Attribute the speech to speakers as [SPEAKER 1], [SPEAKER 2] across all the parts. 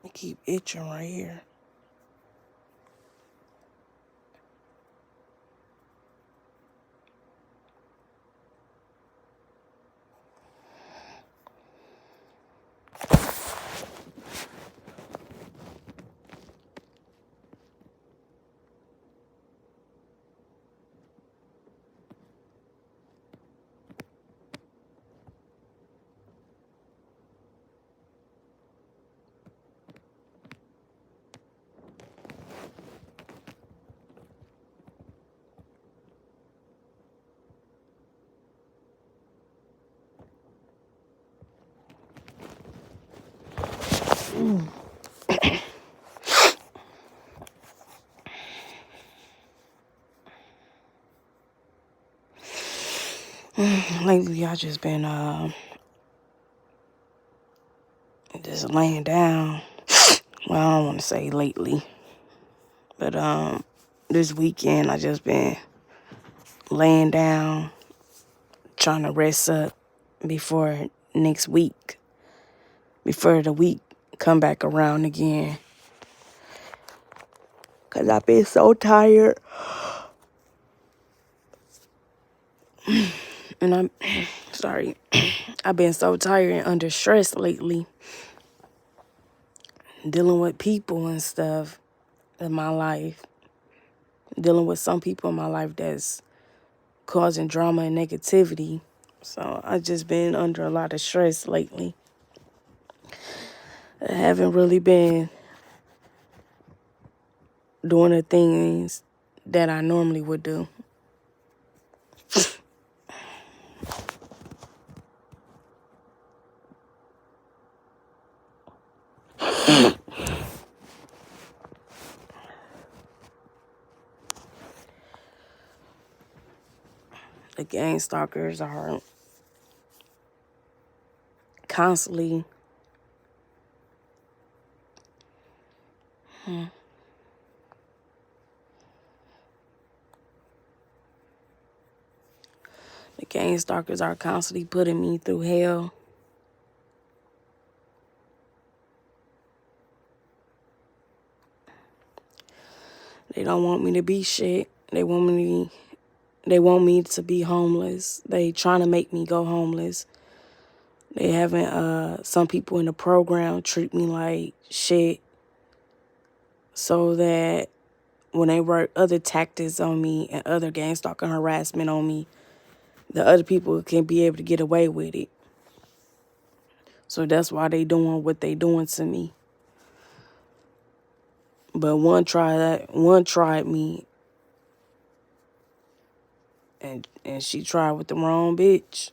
[SPEAKER 1] I keep itching right here. Lately, I just been just laying down. Well, I don't want to say lately, but this weekend I just been laying down, trying to rest up before next week, before the week come back around again. Cause I've been so tired, and I'm sorry. I've been so tired and under stress lately, dealing with people and stuff in my life, dealing with some people in my life that's causing drama and negativity. So I've just been under a lot of stress lately. I haven't really been doing the things that I normally would do. The gang stalkers are constantly the gang stalkers are constantly putting me through hell. They don't want me to be shit. They want me to be homeless. They trying to make me go homeless. They having some people in the program treat me like shit so that when they work other tactics on me and other gang stalking harassment on me, the other people can be able to get away with it. So that's why they doing what they doing to me. But one tried me and she tried with the wrong bitch.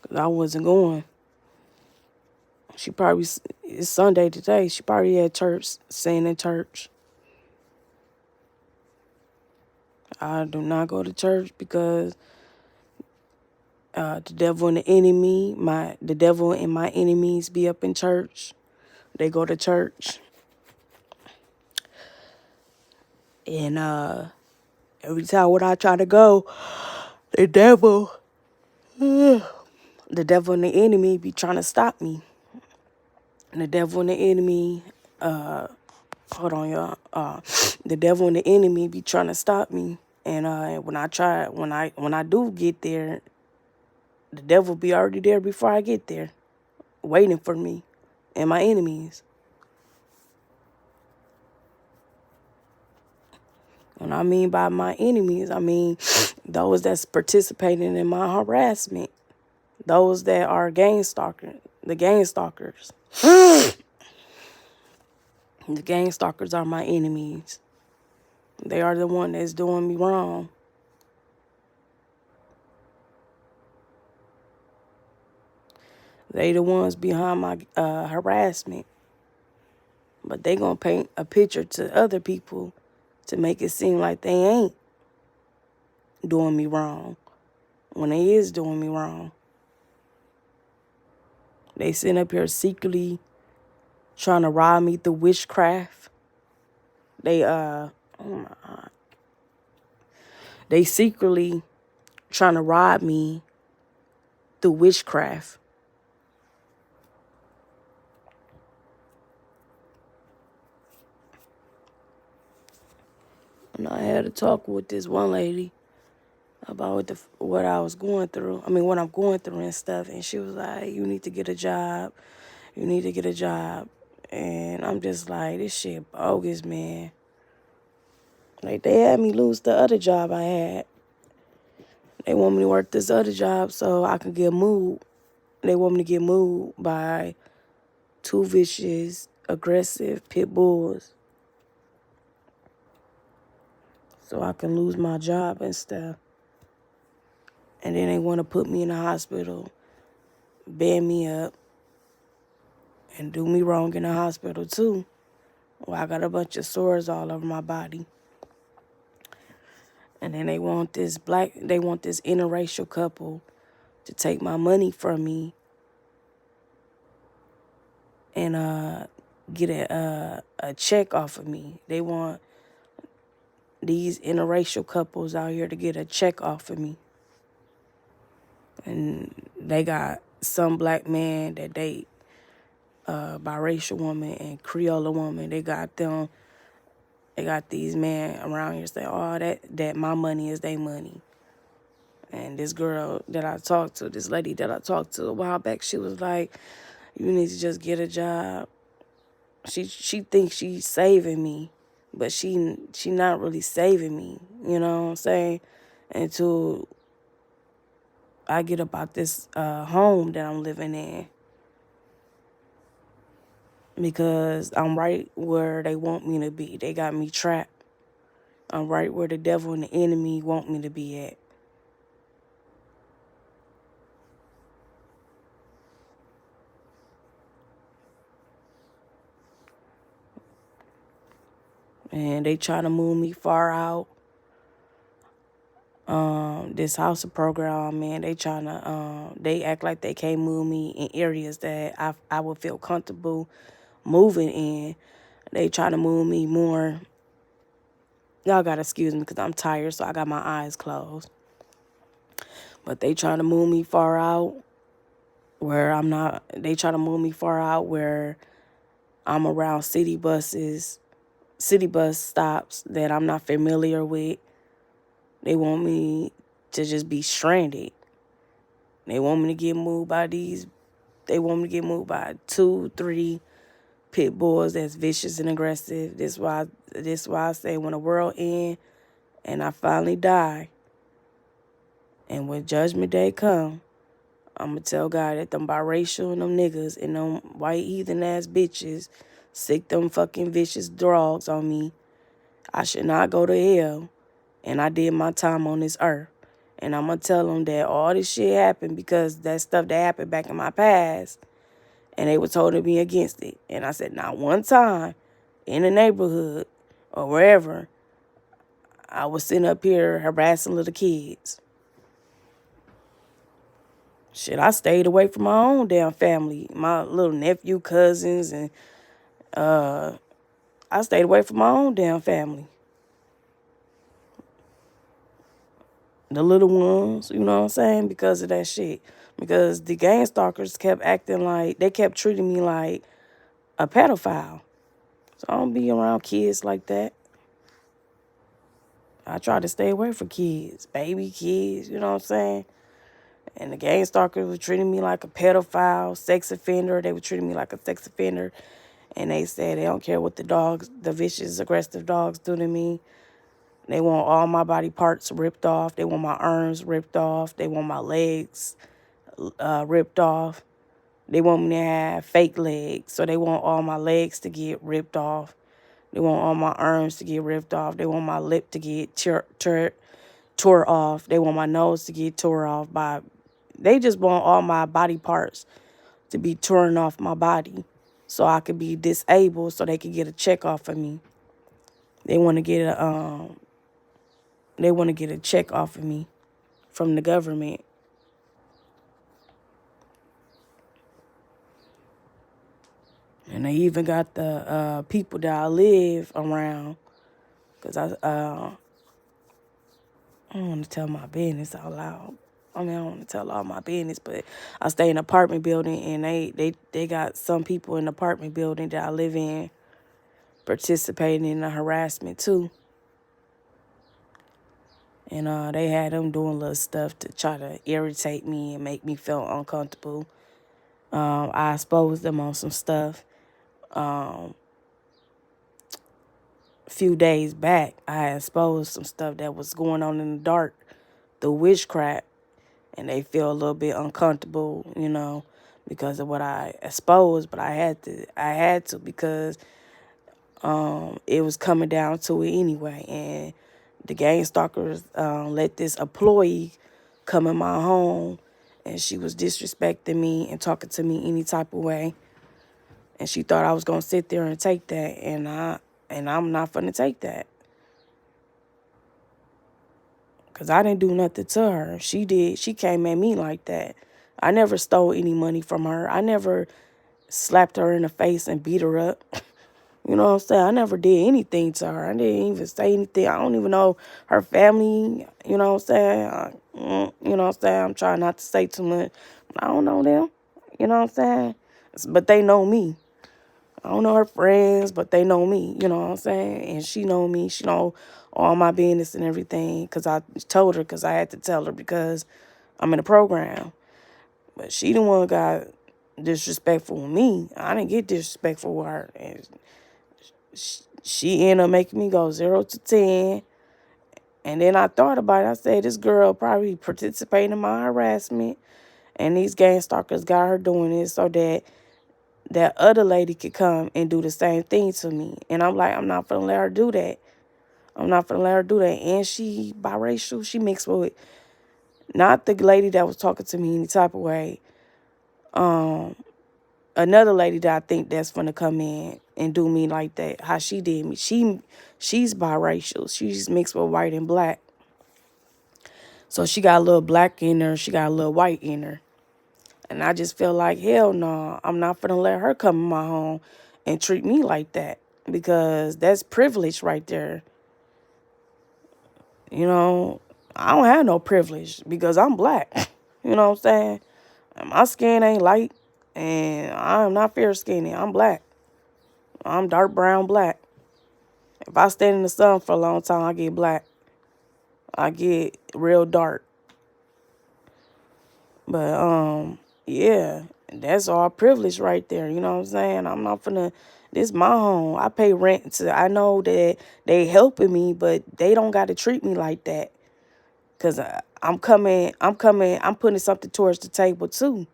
[SPEAKER 1] 'Cause I wasn't going. She probably, it's Sunday today. She probably at church, saying in church. I do not go to church because the devil and the devil and my enemies be up in church. They go to church. And every time when I try to go, the devil, the devil and the enemy be trying to stop me. And the devil and the enemy, hold on, y'all. The devil and the enemy be trying to stop me. And when I do get there, the devil be already there before I get there, waiting for me and my enemies. When I mean by my enemies, I mean those that's participating in my harassment, those that are gang stalkers, the gang stalkers. The gang stalkers are my enemies. They are the one that's doing me wrong. They the ones behind my harassment. But they gonna paint a picture to other people to make it seem like they ain't doing me wrong when they is doing me wrong. They sitting up here secretly trying to rob me through witchcraft. They oh my God. They secretly trying to rob me through witchcraft. I had a talk with this one lady about what I was going through. I mean, what I'm going through and stuff. And she was like, you need to get a job. You need to get a job. And I'm just like, this shit bogus, man. Like, they had me lose the other job I had. They want me to work this other job so I can get moved. They want me to get moved by 2 vicious, aggressive pit bulls so I can lose my job and stuff. And then they want to put me in the hospital, band me up, and do me wrong in the hospital too. Well, I got a bunch of sores all over my body. And then they want this interracial couple to take my money from me and get a check off of me. They want these interracial couples out here to get a check off of me. And they got some black man that date biracial woman and Creole woman. They got these men around here saying, oh, that my money is their money. And this girl that I talked to, this lady that I talked to a while back, she was like, you need to just get a job. She thinks she's saving me, but she not really saving me, you know what I'm saying? Until I get up out this home that I'm living in. Because I'm right where they want me to be. They got me trapped. I'm right where the devil and the enemy want me to be at. And they try to move me far out. This housing program, man, they act like they can't move me in areas that I would feel comfortable moving in. They try to move me more. Y'all gotta excuse me because I'm tired, so I got my eyes closed. But they try to move me far out where I'm not. They try to move me far out where I'm around city bus stops that I'm not familiar with. They want me to just be stranded. They want me to get moved by 2, 3 pit bulls that's vicious and aggressive. This why I say when the world ends and I finally die, and when Judgment Day come, I'm going to tell God that them biracial and them niggas and them white heathen ass bitches sick them fucking vicious dogs on me. I should not go to hell, and I did my time on this earth. And I'm going to tell them that all this shit happened because that stuff that happened back in my past, and they was holding me against it. And I said, not one time in the neighborhood or wherever I was sitting up here harassing little kids. Shit, I stayed away from my own damn family, my little nephew, cousins, and I stayed away from my own damn family. The little ones, you know what I'm saying? Because of that shit. Because the gang stalkers kept they kept treating me like a pedophile. So I don't be around kids like that. I try to stay away from kids, baby kids, you know what I'm saying? And the gang stalkers were treating me like a pedophile, sex offender. They were treating me like a sex offender. And they said they don't care what the vicious, aggressive dogs do to me. They want all my body parts ripped off. They want my arms ripped off. They want my legs ripped off. They want me to have fake legs. So they want all my legs to get ripped off. They want all my arms to get ripped off. They want my lip to get tore off. They want my nose to get tore off. They just want all my body parts to be torn off my body so I could be disabled so they could get a check off of me. They want to get a check off of me from the government. And they even got the people that I live around, because I don't want to tell my business out loud. I mean, I don't want to tell all my business, but I stay in an apartment building, and they got some people in the apartment building that I live in participating in the harassment too. And they had them doing little stuff to try to irritate me and make me feel uncomfortable. I exposed them on some stuff. A few days back, I exposed some stuff that was going on in the dark, the witchcraft, and they feel a little bit uncomfortable, because of what I exposed. But I had to because it was coming down to it anyway. And the gang stalkers let this employee come in my home, and she was disrespecting me and talking to me any type of way. And she thought I was gonna sit there and take that, and I'm not gonna take that, cause I didn't do nothing to her. She did. She came at me like that. I never stole any money from her. I never slapped her in the face and beat her up. You know what I'm saying? I never did anything to her. I didn't even say anything. I don't even know her family. You know what I'm saying? You know what I'm saying? I'm trying not to say too much. I don't know them. You know what I'm saying? But they know me. I don't know her friends, but they know me. You know what I'm saying? And she know me. She know all my business and everything, because I told her, because I had to tell her, because I'm in a program. But she the one got disrespectful with me. I didn't get disrespectful with her. And she ended up making me go 0 to 10. And then I thought about it. I said, this girl probably participating in my harassment. And these gang stalkers got her doing this so that that other lady could come and do the same thing to me. And I'm like, I'm not going to let her do that. I'm not going to let her do that. And she biracial. She mixed with not the lady that was talking to me any type of way. Another lady that I think that's gonna come in and do me like that, how she did me. She's biracial. She's mixed with white and black. So she got a little black in her. She got a little white in her. And I just feel like, hell no, I'm not gonna let her come in my home and treat me like that, because that's privilege right there. You know, I don't have no privilege because I'm black. You know what I'm saying? And my skin ain't light, and I'm not fair skinned. I'm black. I'm dark brown black. If I stand in the sun for a long time, I get black. I get real dark. But yeah, that's all privilege right there. You know what I'm saying? I'm not finna. This my home. I pay rent. I know that they helping me, but they don't got to treat me like that. Cause I'm coming. I'm putting something towards the table too.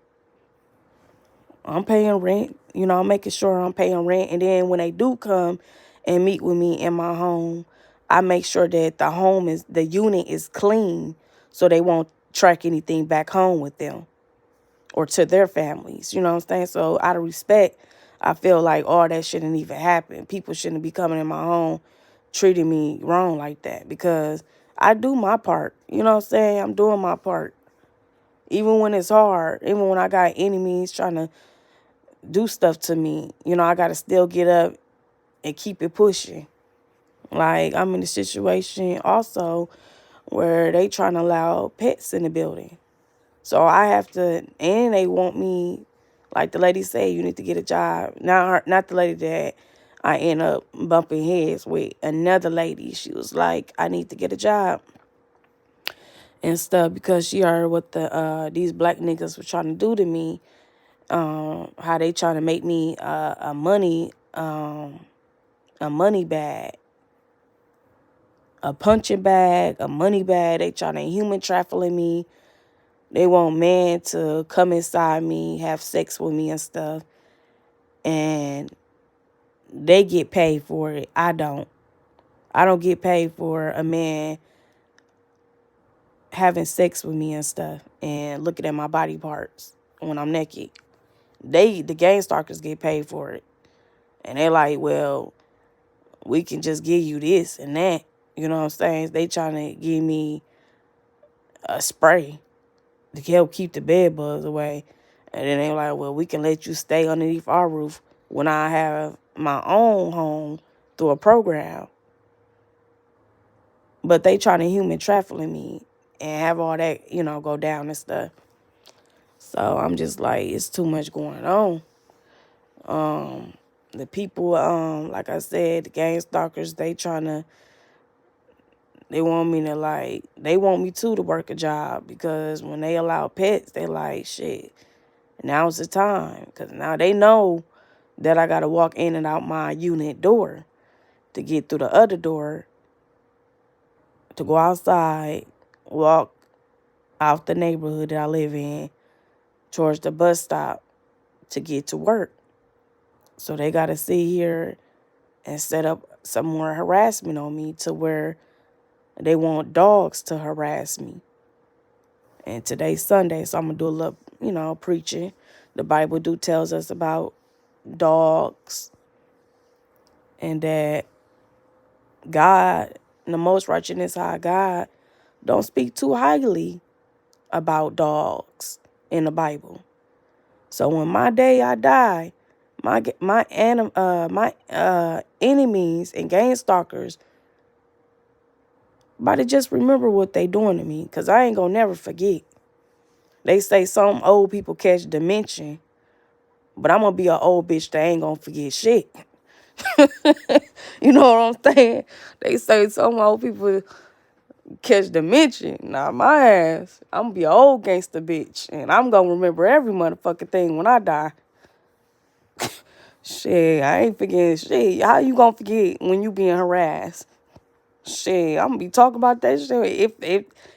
[SPEAKER 1] I'm paying rent. I'm making sure I'm paying rent. And then when they do come and meet with me in my home, I make sure that the unit is clean, so they won't track anything back home with them or to their families. You know what I'm saying? So out of respect, I feel like all that shouldn't even happen. People shouldn't be coming in my home treating me wrong like that, because I do my part. You know what I'm saying? I'm doing my part. Even when it's hard, even when I got enemies trying to do stuff to me, I got to still get up and keep it pushing. Like, I'm in a situation also where they trying to allow pets in the building. So I have to, and they want me, like the lady said, you need to get a job. Not the lady that I end up bumping heads with. Another lady, she was like, I need to get a job and stuff, because she heard what these black niggas were trying to do to me. How they trying to make me a money bag, a punching bag, a money bag. They trying to human trafficking me. They want men to come inside me, have sex with me and stuff, and they get paid for it. I don't. I don't get paid for a man having sex with me and stuff and looking at my body parts when I'm naked. The gang stalkers, get paid for it. And they're like, well, we can just give you this and that. You know what I'm saying? They trying to give me a spray to help keep the bed bugs away. And then they like, well, we can let you stay underneath our roof when I have my own home through a program. But they trying to human trafficking me and have all that, go down and stuff. So I'm just like, it's too much going on. The people, like I said, the gang stalkers, they trying to They want me to they want me to work a job, because when they allow pets, they like, shit, now's the time. Because now they know that I got to walk in and out my unit door to get through the other door, to go outside, walk out the neighborhood that I live in towards the bus stop to get to work. So they got to sit here and set up some more harassment on me, to where they want dogs to harass me. And today's Sunday, so I'm going to do a little, preaching. The Bible tells us about dogs, and that God, the most righteousness high God, don't speak too highly about dogs in the Bible. So when my day I die, my enemies and gang stalkers about to just remember what they doing to me, because I ain't gonna never forget. They say some old people catch dementia, but I'm gonna be an old bitch that ain't gonna forget shit. You know what I'm saying? They say some old people catch dementia. Nah, my ass, I'm gonna be an old gangster bitch, and I'm gonna remember every motherfucking thing when I die. Shit, I ain't forgetting shit. How you gonna forget when you being harassed? Shit, I'm gonna be talking about that shit.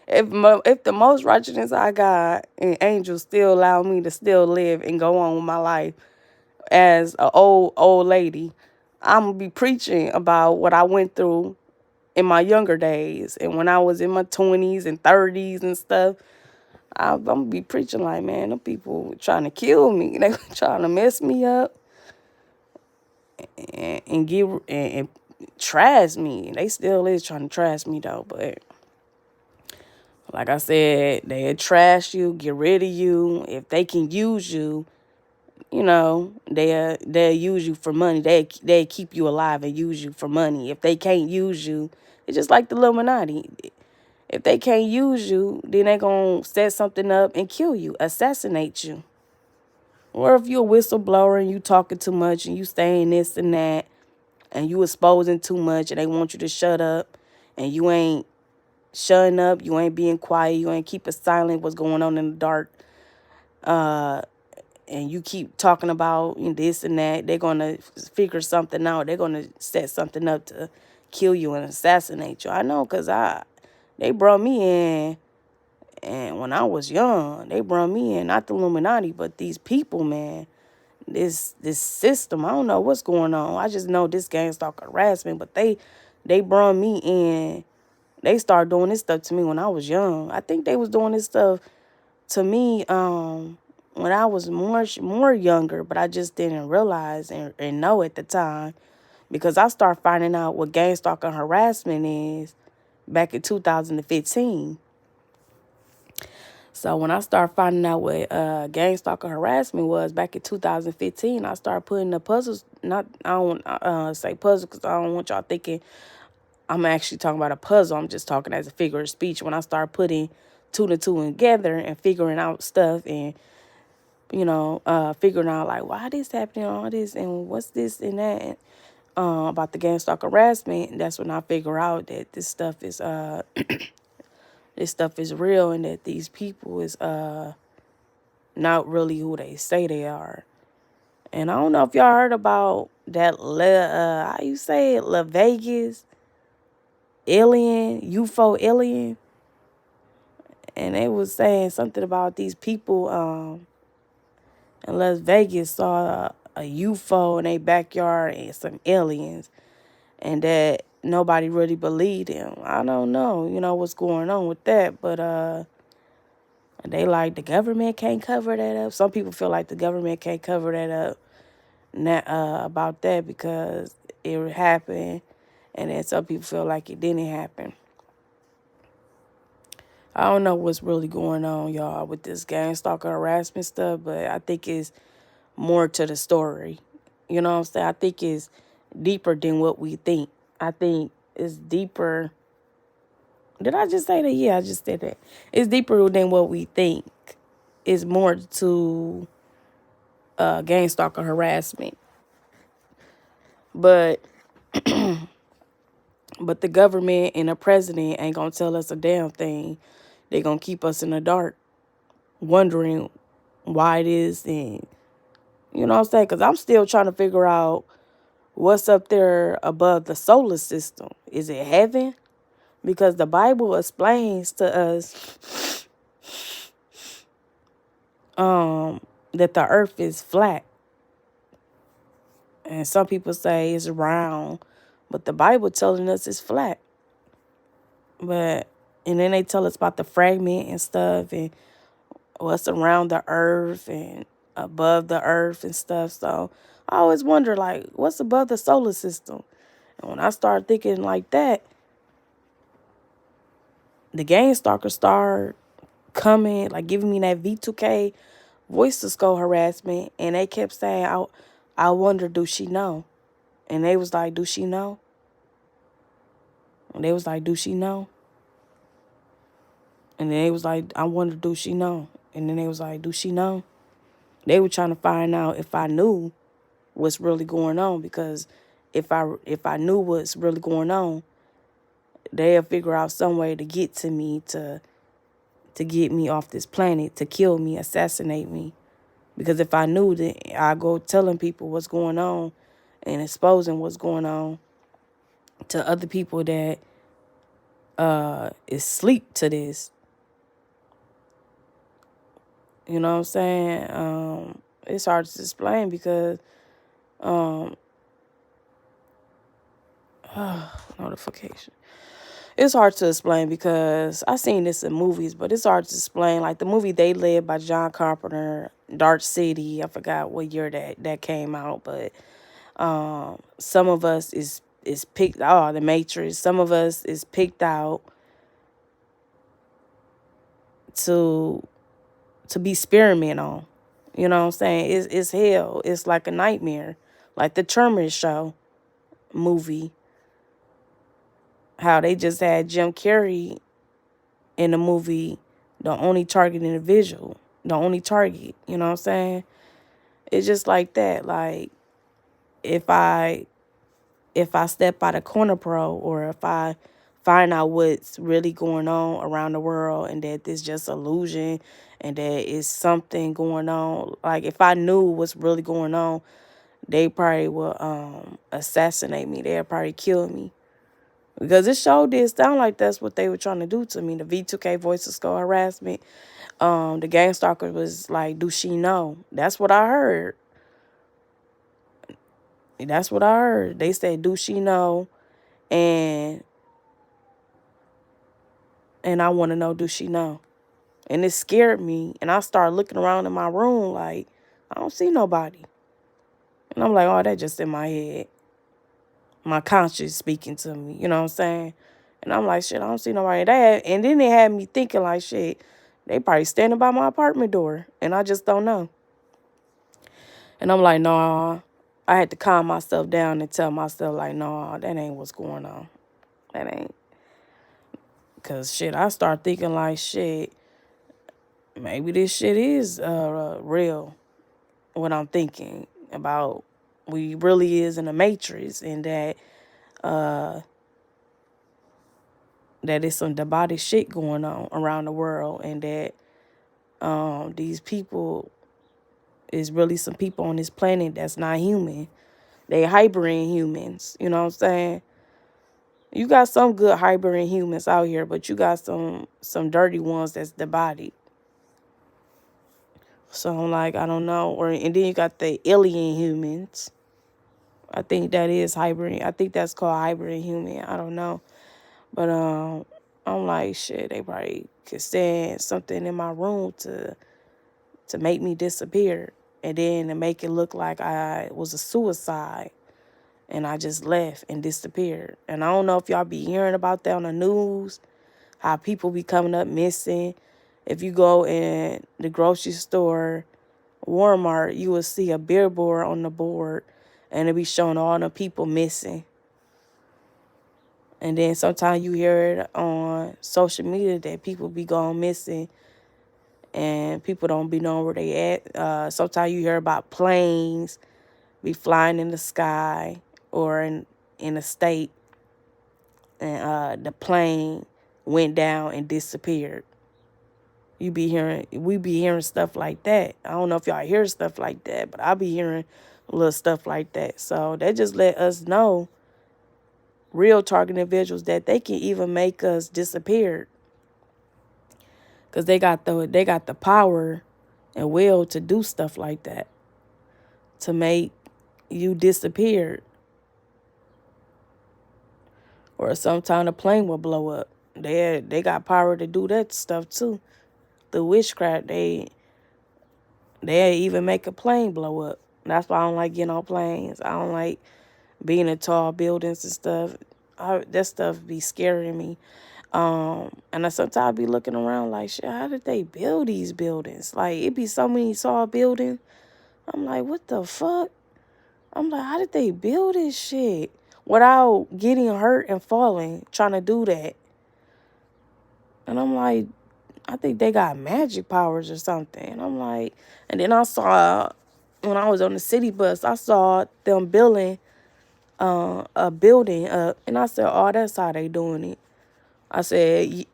[SPEAKER 1] If the most righteousness I got and angels still allow me to still live and go on with my life as an old lady, I'm gonna be preaching about what I went through in my younger days, and when I was in my 20s and 30s and stuff. I'm gonna be preaching like, man, them people trying to kill me. They trying to mess me up and trash me. They still is trying to trash me though, but like I said, they'll trash you, get rid of you. If they can use you, they'll use you for money. They keep you alive and use you for money. If they can't use you, it's just like the Illuminati. If they can't use you, then they gonna set something up and kill you, assassinate you. Or if you're a whistleblower and you talking too much and you saying this and that and you exposing too much and they want you to shut up and you ain't shutting up, you ain't being quiet, you ain't keeping silent what's going on in the dark, and you keep talking about this and that, they're going to figure something out. They're going to set something up to kill you and assassinate you. I know, because they brought me in, and when I was young, they brought me in, not the Illuminati, but these people, man, this system. I don't know what's going on. I just know this gang stalker harassment, but they brought me in. They started doing this stuff to me when I was young. I think they was doing this stuff to me when I was more younger, but I just didn't realize and know at the time, because I started finding out what gang stalker harassment is back in 2015. So when I started finding out what gang stalker harassment was back in 2015, I started putting the puzzles. I don't say puzzle because I don't want y'all thinking I'm actually talking about a puzzle. I'm just talking as a figure of speech. When I started putting two to two together and figuring out stuff and figuring out like why this happening, all this, and what's this and that, about the gang stalker harassment. That's when I figure out that this stuff is this stuff is real, and that these people is not really who they say they are. And I don't know if y'all heard about that how you say it, La Vegas alien, UFO alien. And they was saying something about these people in Las Vegas saw a UFO in their backyard and some aliens, and that nobody really believed them. I don't know, what's going on with that, but they like the government can't cover that up. Some people feel like the government can't cover that up about that because it happened, and then some people feel like it didn't happen. I don't know what's really going on, y'all, with this gang stalker harassment stuff, but I think it's more to the story. You know what I'm saying? I think it's deeper than what we think. I think it's deeper. Did I just say that? Yeah, I just said that. It's deeper than what we think. It's more to gang stalker harassment. But But the government and the president ain't gonna tell us a damn thing. They gonna keep us in the dark, wondering why it is. And you know what I'm saying? Because I'm still trying to figure out what's up there above the solar system. Is it heaven? Because the Bible explains to us that the earth is flat. And some people say it's round, but the Bible telling us it's flat. But and then they tell us about the fragment and stuff and what's around the earth and above the earth and stuff. So I always wonder, like, what's above the solar system? And when I start thinking like that, the game stalkers start coming, like giving me that V2K voice to skull harassment. And they kept saying, I wonder, do she know? And they was like, do she know? And they was like, do she know? And then they was like, I wonder, do she know? And then they was like, do she know? They were trying to find out if I knew what's really going on, because if I knew what's really going on, they'll figure out some way to get to me, to get me off this planet, to kill me, assassinate me. Because if I knew, then I go telling people what's going on and exposing what's going on to other people that is sleep to this. You know what I'm saying? It's hard to explain because notification. It's hard to explain because I seen this in movies, but it's hard to explain. Like the movie They Live by John Carpenter, Dark City. I forgot what year that came out, but some of us is picked. Oh, The Matrix. Some of us is picked out to be experiment on. You know what I'm saying? It's hell. It's like a nightmare, like the Truman Show movie. How they just had Jim Carrey in the movie, the only target individual, the only target. You know what I'm saying? It's just like that. Like if I step out of Corner Pro, or if I find out what's really going on around the world and that it's just illusion and that it's something going on, like if I knew what's really going on, they probably will assassinate me. They'll probably kill me. Because it sure did sound like that's what they were trying to do to me. The V2K voice of skull harassment. The gang stalker was like, do she know? That's what I heard. That's what I heard. They said, do she know? And I want to know, do she know? And it scared me. And I started looking around in my room like, I don't see nobody. And I'm like, oh, that's just in my head. My conscience speaking to me. You know what I'm saying? And I'm like, shit, I don't see nobody there. And then they had me thinking like, shit, they probably standing by my apartment door. And I just don't know. And I'm like, no, I had to calm myself down and tell myself like, no, that ain't what's going on. That ain't. Because shit, I start thinking like, shit, maybe this shit is real. What I'm thinking about, we really is in a matrix, and that that is some demonic shit going on around the world, and that these people is really some people on this planet that's not human. They hybrid humans, you know what I'm saying? You got some good hybrid humans out here, but you got some dirty ones that's the body. So I'm like, I don't know. And then you got the alien humans. I think that is hybrid. I think that's called hybrid human. I don't know. But I'm like, shit, they probably could send something in my room to make me disappear, and then to make it look like I was a suicide and I just left and disappeared. And I don't know if y'all be hearing about that on the news, how people be coming up missing. If you go in the grocery store, Walmart, you will see a billboard on the board and it be showing all the people missing. And then sometimes you hear it on social media that people be going missing and people don't be knowing where they at. Sometimes you hear about planes be flying in the sky or in a state, and the plane went down and disappeared. We be hearing stuff like that. I don't know if y'all hear stuff like that, but I be hearing little stuff like that. So that just let us know, real target individuals, that they can even make us disappear, because they got the power and will to do stuff like that, to make you disappear. Or sometime the plane will blow up. They got power to do that stuff too. The witchcraft, they even make a plane blow up. That's why I don't like getting on planes. I don't like being in tall buildings and stuff. That stuff be scaring me. And I sometimes be looking around like, shit, how did they build these buildings? Like, it be so many tall buildings. I'm like, what the fuck? I'm like, how did they build this shit without getting hurt and falling trying to do that? And I'm like, I think they got magic powers or something. And I'm like, and then I saw, when I was on the city bus, I saw them building a building up, and I said, oh, that's how they doing it. I said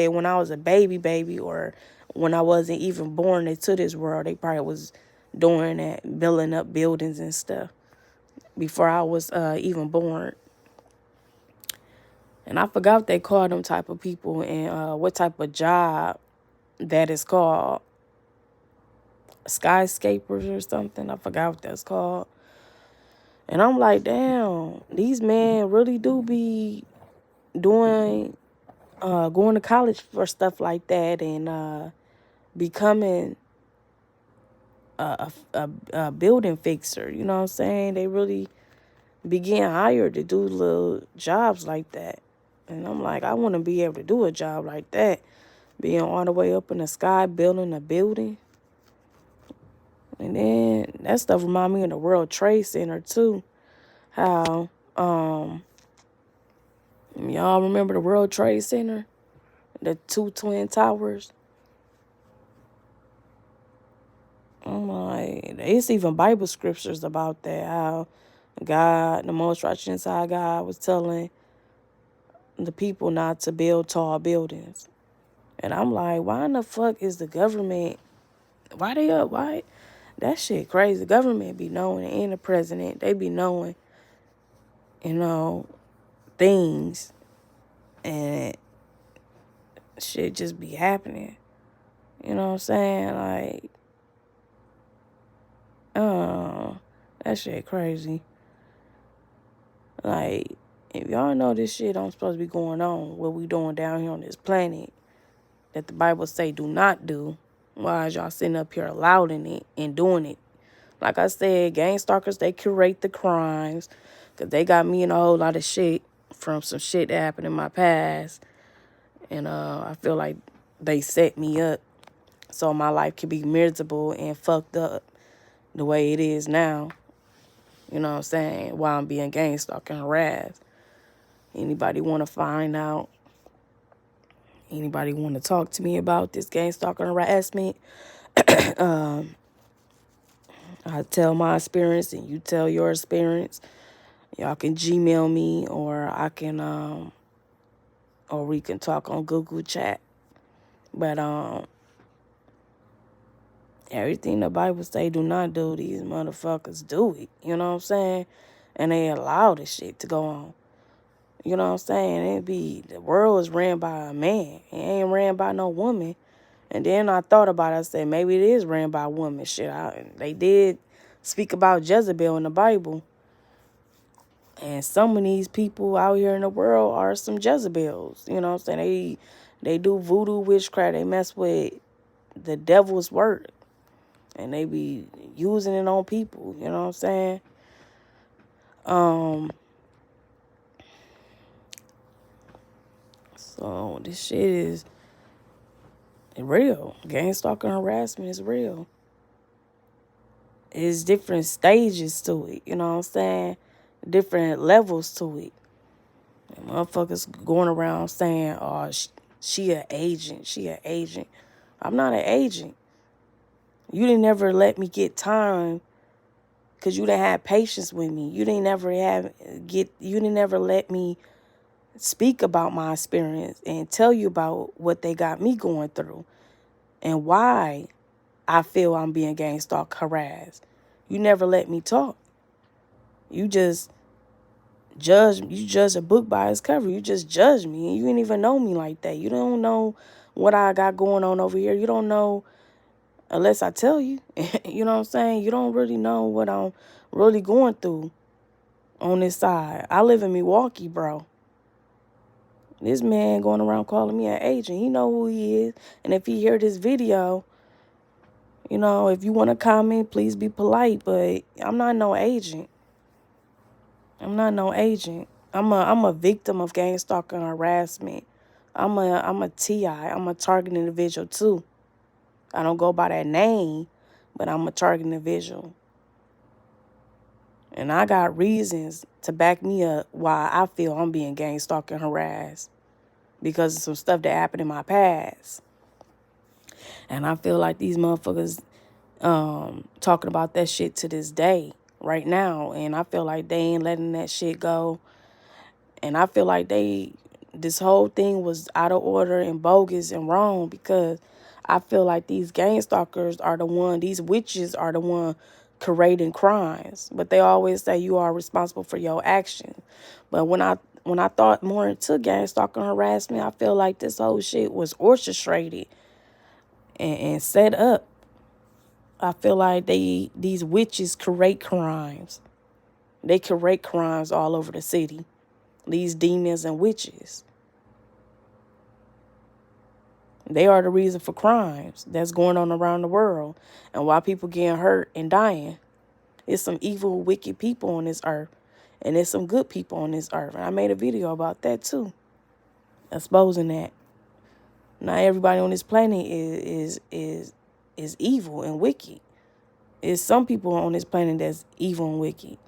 [SPEAKER 1] when I was a baby, or when I wasn't even born into this world, they probably was doing that, building up buildings and stuff before I was even born. And I forgot what they call them type of people, and what type of job that is called. Skyscrapers or something. I forgot what that's called. And I'm like, damn, these men really do be doing, going to college for stuff like that, and becoming a building fixer. You know what I'm saying? They really be getting hired to do little jobs like that. And I'm like, I want to be able to do a job like that. Being all the way up in the sky, building a building. And then that stuff remind me of the World Trade Center too. How, y'all remember the World Trade Center? The 2 twin towers? I'm like, it's even Bible scriptures about that. How God, the most righteous inside God, was telling the people not to build tall buildings. And I'm like, why in the fuck is the government, why they up? Why? That shit crazy. The government be knowing, and the president, they be knowing, things, and shit just be happening. You know what I'm saying? Like, that shit crazy. Like, if y'all know this shit don't supposed to be going on, what we doing down here on this planet, that the Bible say do not do, why is y'all sitting up here allowing it and doing it? Like I said, gang stalkers, they curate the crimes, because they got me in a whole lot of shit from some shit that happened in my past. And I feel like they set me up so my life can be miserable and fucked up the way it is now. You know what I'm saying? While I'm being gang stalked and harassed. Anybody want to find out? Anybody want to talk to me about this gang stalking harassment? I tell my experience and you tell your experience. Y'all can Gmail me, or I can, or we can talk on Google Chat. But everything the Bible say do not do, these motherfuckers do it. You know what I'm saying? And they allow this shit to go on. You know what I'm saying? The world is ran by a man. It ain't ran by no woman. And then I thought about it. I said, maybe it is ran by a woman. Shit, they did speak about Jezebel in the Bible. And some of these people out here in the world are some Jezebels. You know what I'm saying? They do voodoo witchcraft. They mess with the devil's word. And they be using it on people. You know what I'm saying? So this shit is real. Gang stalking harassment is real. It's different stages to it. You know what I'm saying? Different levels to it. And motherfuckers going around saying, oh, she an agent. She an agent. I'm not an agent. You didn't never let me get time because you didn't have patience with me. You didn't never let me speak about my experience and tell you about what they got me going through and why I feel I'm being gang stalked, harassed. You never let me talk. You just judge a book by its cover. You just judge me. You didn't even know me like that. You don't know what I got going on over here. You don't know unless I tell you. You know what I'm saying? You don't really know what I'm really going through on this side. I live in Milwaukee, bro. This man going around calling me an agent. He know who he is. And if he hear this video, you know, if you want to comment, please be polite. But I'm not no agent. I'm not no agent. I'm a victim of gang stalking and harassment. I'm a TI. I'm a target individual too. I don't go by that name, but I'm a target individual. And I got reasons to back me up why I feel I'm being gang stalked and harassed because of some stuff that happened in my past. And I feel like these motherfuckers talking about that shit to this day, right now. And I feel like they ain't letting that shit go. And I feel like this whole thing was out of order and bogus and wrong because I feel like these gang stalkers are these witches are the one creating crimes. But they always say you are responsible for your actions. But when I thought more into gang stalking harassment, I feel like this whole shit was orchestrated and set up. I feel like these witches create crimes. They create crimes all over the city. These demons and witches. They are the reason for crimes that's going on around the world and why people getting hurt and dying. It's some evil, wicked people on this earth. And there's some good people on this earth. And I made a video about that too. Exposing that. Not everybody on this planet is evil and wicked. It's some people on this planet that's evil and wicked.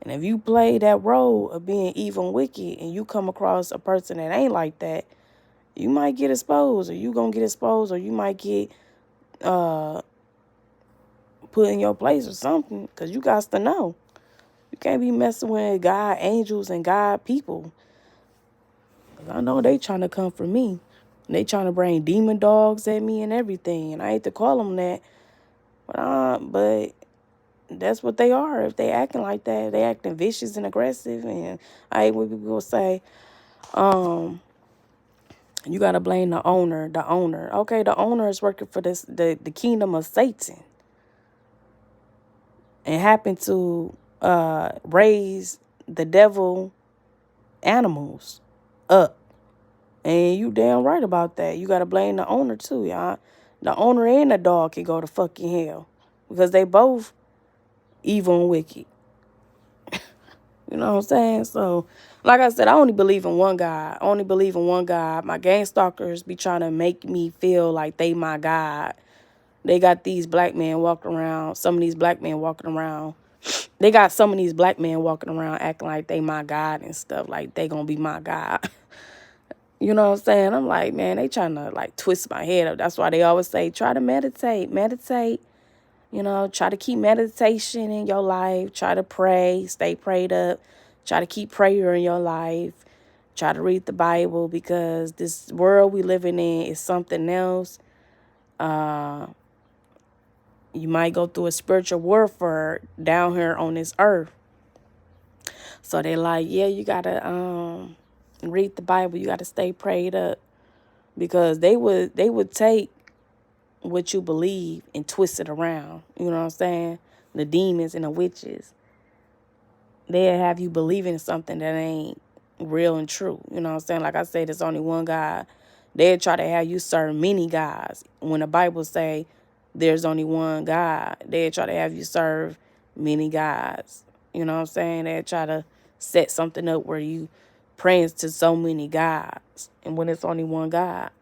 [SPEAKER 1] And if you play that role of being evil and wicked and you come across a person that ain't like that, you might get exposed, or you gonna get exposed, or you might get put in your place or something, because you got to know. You can't be messing with God angels and God people. 'Cause I know they trying to come for me. They trying to bring demon dogs at me and everything. And I hate to call them that, but that's what they are. If they acting like that, they acting vicious and aggressive. And I hate when people say, you got to blame the owner. The owner. Okay, the owner is working for the kingdom of Satan. And happened to raise the devil animals up. And you damn right about that. You got to blame the owner too, y'all. The owner and the dog can go to fucking hell. Because they both evil and wicked. You know what I'm saying? So, like I said, I only believe in one God. I only believe in one God. My gang stalkers be trying to make me feel like they my God. They got these black men walking around. Some of these black men walking around. They got some of these black men walking around acting like they my God and stuff. Like they gonna be my God. You know what I'm saying? I'm like, man, they trying to like twist my head up. That's why they always say, try to meditate. Meditate. You know, try to keep meditation in your life. Try to pray. Stay prayed up. Try to keep prayer in your life. Try to read the Bible because this world we living in is something else. You might go through a spiritual warfare down here on this earth. So they like, yeah, you got to read the Bible. You got to stay prayed up because they would take what you believe and twist it around. You know what I'm saying? The demons and the witches. They'll have you believing in something that ain't real and true. You know what I'm saying? Like I said, there's only one God. They'll try to have you serve many gods. When the Bible say there's only one God, they'll try to have you serve many gods. You know what I'm saying? They'll try to set something up where you praying to so many gods and when it's only one God.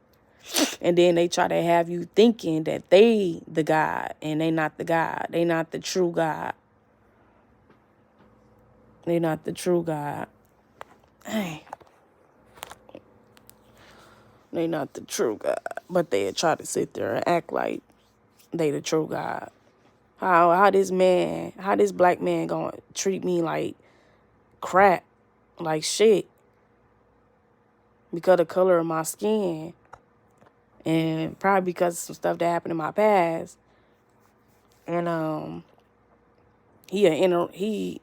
[SPEAKER 1] And then they try to have you thinking that they the God and they not the God. They not the true God. They not the true God. Hey. They not the true God. But they try to sit there and act like they the true God. How this black man gonna treat me like crap, like shit. because of the color of my skin, and probably because of some stuff that happened in my past. And he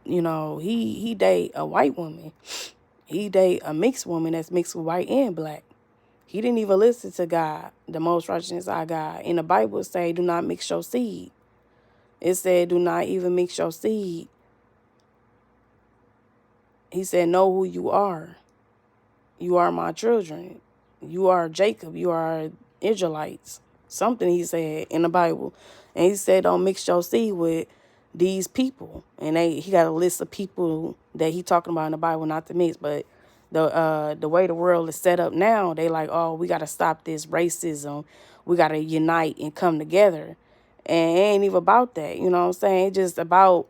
[SPEAKER 1] he date a white woman. He date a mixed woman that's mixed with white and black. He didn't even listen to God, the most righteous our God. In the Bible it say, do not mix your seed. It said, do not even mix your seed. He said, know who you are. You are my children. You are Jacob. You are Israelites. Something he said in the Bible. And he said, don't mix your seed with these people. And he got a list of people that he talking about in the Bible not to mix. But the way the world is set up now, they like, oh, we got to stop this racism. We got to unite and come together. And it ain't even about that. You know what I'm saying? It's just about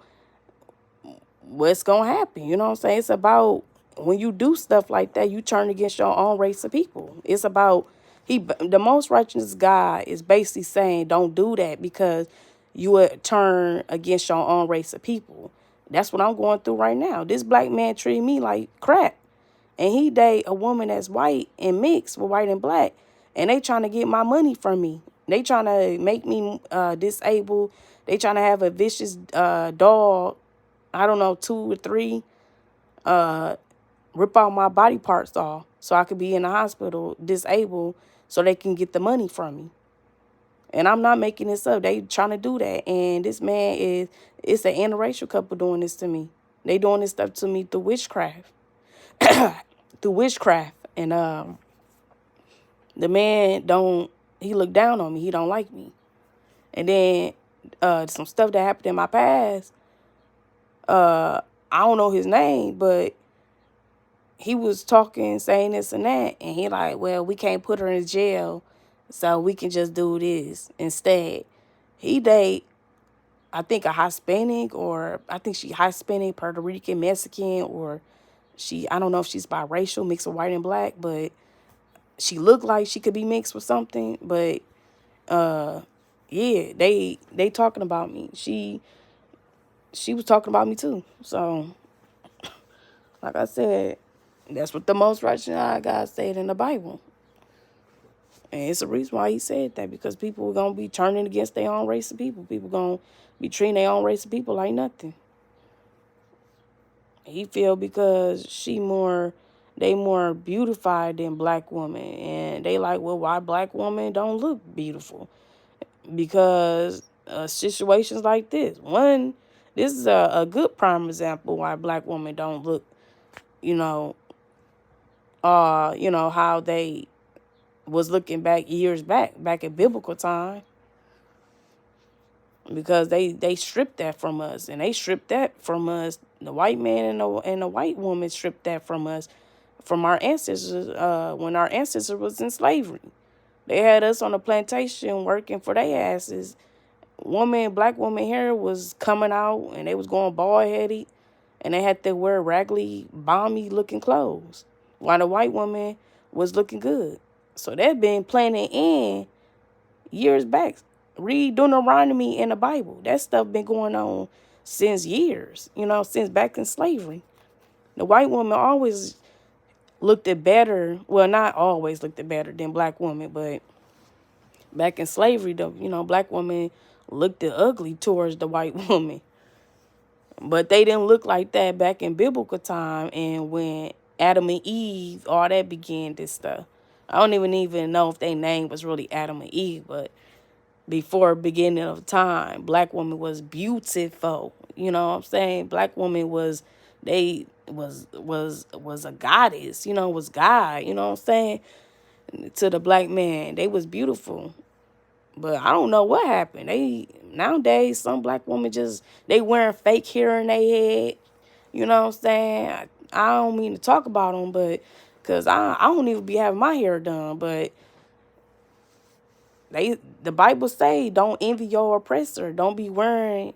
[SPEAKER 1] what's going to happen. You know what I'm saying? It's about when you do stuff like that, you turn against your own race of people. It's about the most righteous God is basically saying don't do that because you would turn against your own race of people. That's what I'm going through right now. This black man treated me like crap. And he date a woman that's white and mixed with white and black. And they trying to get my money from me. They trying to make me disabled. They trying to have a vicious dog, I don't know, 2 or 3, rip out my body parts off so I could be in the hospital disabled so they can get the money from me. And I'm not making this up. They trying to do that. And this man it's an interracial couple doing this to me. They doing this stuff to me through witchcraft. Through witchcraft. And the man he look down on me. He don't like me. And then some stuff that happened in my past, I don't know his name, but he was talking, saying this and that, and he like, well, we can't put her in jail, so we can just do this instead. He date, I think, a Hispanic, or I think she Hispanic, Puerto Rican, Mexican, or I don't know if she's biracial, mixed with white and black, but she looked like she could be mixed with something. But yeah, they talking about me. She was talking about me too. So, like I said, that's what the most righteous God said in the Bible. And it's a reason why he said that, because people are going to be turning against their own race of people. People going to be treating their own race of people like nothing. He feel because they more beautified than black women. And they like, well, why black women don't look beautiful? Because situations like this. This is a good prime example why black women don't look, how they was looking years back at biblical time, because they stripped that from us, and they stripped that from us. The white man and the white woman stripped that from us, from our ancestors, when our ancestors was in slavery. They had us on a plantation working for their asses. Black woman hair was coming out, and they was going bald headed, and they had to wear raggedy, balmy looking clothes, while the white woman was looking good. So they've been planning in years back. Read Deuteronomy in the Bible. That stuff been going on since years, since back in slavery. The white woman always looked at better. Well, not always looked at better than black women, but back in slavery, black woman looked at ugly towards the white woman. But they didn't look like that back in biblical time, and when Adam and Eve, all that began, this stuff. I don't even know if their name was really Adam and Eve, but before beginning of time, black woman was beautiful. You know what I'm saying? Black woman was a goddess, was God, you know what I'm saying? To the black man, they was beautiful. But I don't know what happened. Nowadays, some black women they wearing fake hair in their head. You know what I'm saying? I don't mean to talk about them, but because I don't even be having my hair done. But the Bible say, don't envy your oppressor. Don't be wearing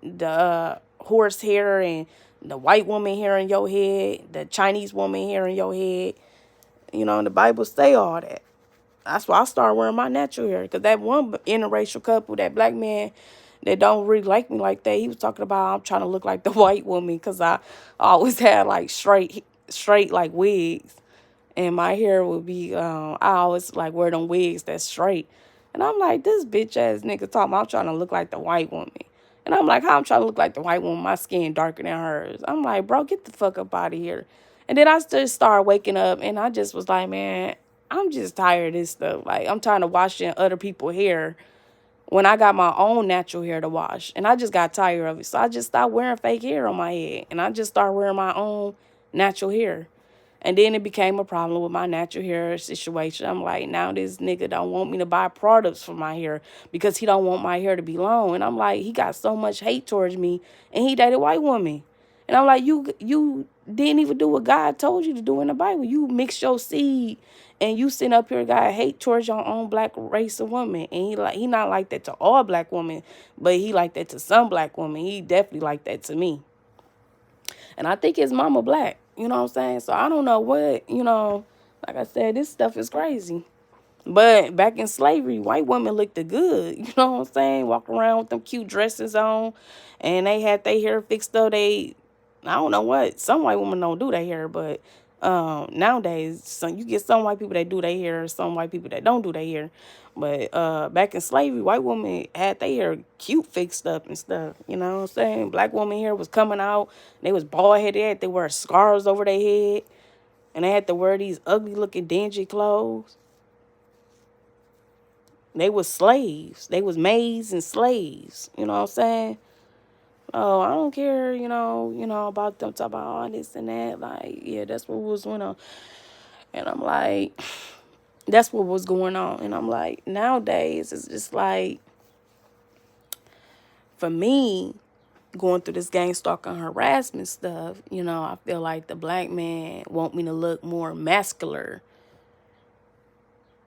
[SPEAKER 1] the horse hair and the white woman hair in your head, the Chinese woman hair in your head. The Bible say all that. That's why I started wearing my natural hair. Because that one interracial couple, that black man that don't really like me like that, he was talking about I'm trying to look like the white woman because I always had like straight straight like wigs. And my hair would be, I always like wear them wigs that's straight. And I'm like, this bitch ass nigga talking about I'm trying to look like the white woman. And I'm like, how I'm trying to look like the white woman? My skin darker than hers. I'm like, bro, get the fuck up out of here. And then I just started waking up and I just was like, man, I'm just tired of this stuff. Like, I'm tired of washing other people's hair when I got my own natural hair to wash. And I just got tired of it. So I just stopped wearing fake hair on my head. And I just started wearing my own natural hair. And then it became a problem with my natural hair situation. I'm like, now this nigga don't want me to buy products for my hair because he don't want my hair to be long. And I'm like, he got so much hate towards me and he dated a white woman. And I'm like, you didn't even do what God told you to do in the Bible. You mix your seed and you sitting up here got hate towards your own black race of woman. And he not like that to all black women, but he like that to some black women. He definitely like that to me. And I think his mama black. You know what I'm saying? So I don't know what, like I said, this stuff is crazy. But back in slavery, white women looked good. You know what I'm saying? Walk around with them cute dresses on. And they had their hair fixed up. I don't know what. Some white women don't do their hair. But nowadays, you get some white people that do their hair. Some white people that don't do their hair. But back in slavery, white women had their hair cute fixed up and stuff. You know what I'm saying? Black woman hair was coming out. They was bald-headed. They wear scarves over their head. And they had to wear these ugly-looking dingy clothes. They was slaves. They was maids and slaves. You know what I'm saying? Oh, I don't care, about them talking about all this and that. Like, yeah, that's what was going on. And I'm like, that's what was going on. And I'm like, nowadays, it's just like, for me, going through this gang stalking harassment stuff, I feel like the black man want me to look more masculine.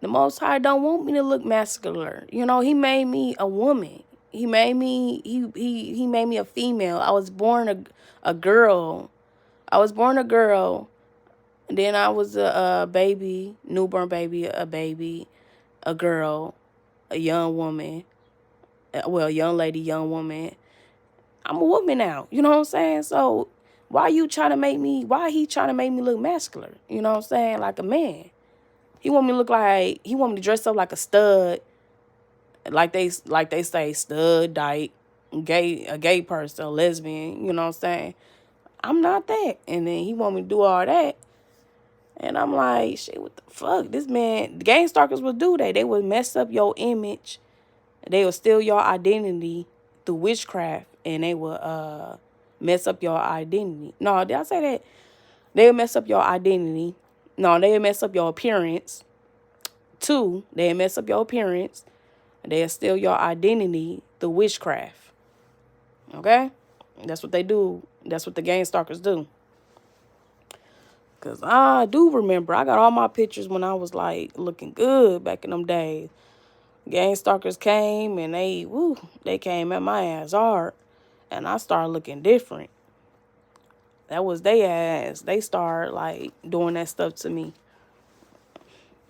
[SPEAKER 1] The Most High don't want me to look masculine. He made me a woman. He made me he made me a female. I was born a girl. I was born a girl. Then I was a baby, newborn baby, a girl, a young woman. Well, young lady, young woman. I'm a woman now. You know what I'm saying? So why he trying to make me look masculine? You know what I'm saying? Like a man. He want me to dress up like a stud, like they say, stud, dyke, a gay person, a lesbian, you know what I'm saying? I'm not that. And then he want me to do all that. And I'm like, shit, what the fuck? This man, the gang stalkers would do that. They would mess up your image. They would steal your identity through witchcraft. And they would mess up your identity. No, did I say that? They would mess up your identity. No, they would mess up your appearance. 2, they would mess up your appearance. They'll steal your identity through witchcraft. Okay? That's what they do. That's what the gang stalkers do. Because I do remember, I got all my pictures when I was like looking good back in them days. Gang stalkers came and they came at my ass hard. And I started looking different. That was their ass. They started like doing that stuff to me.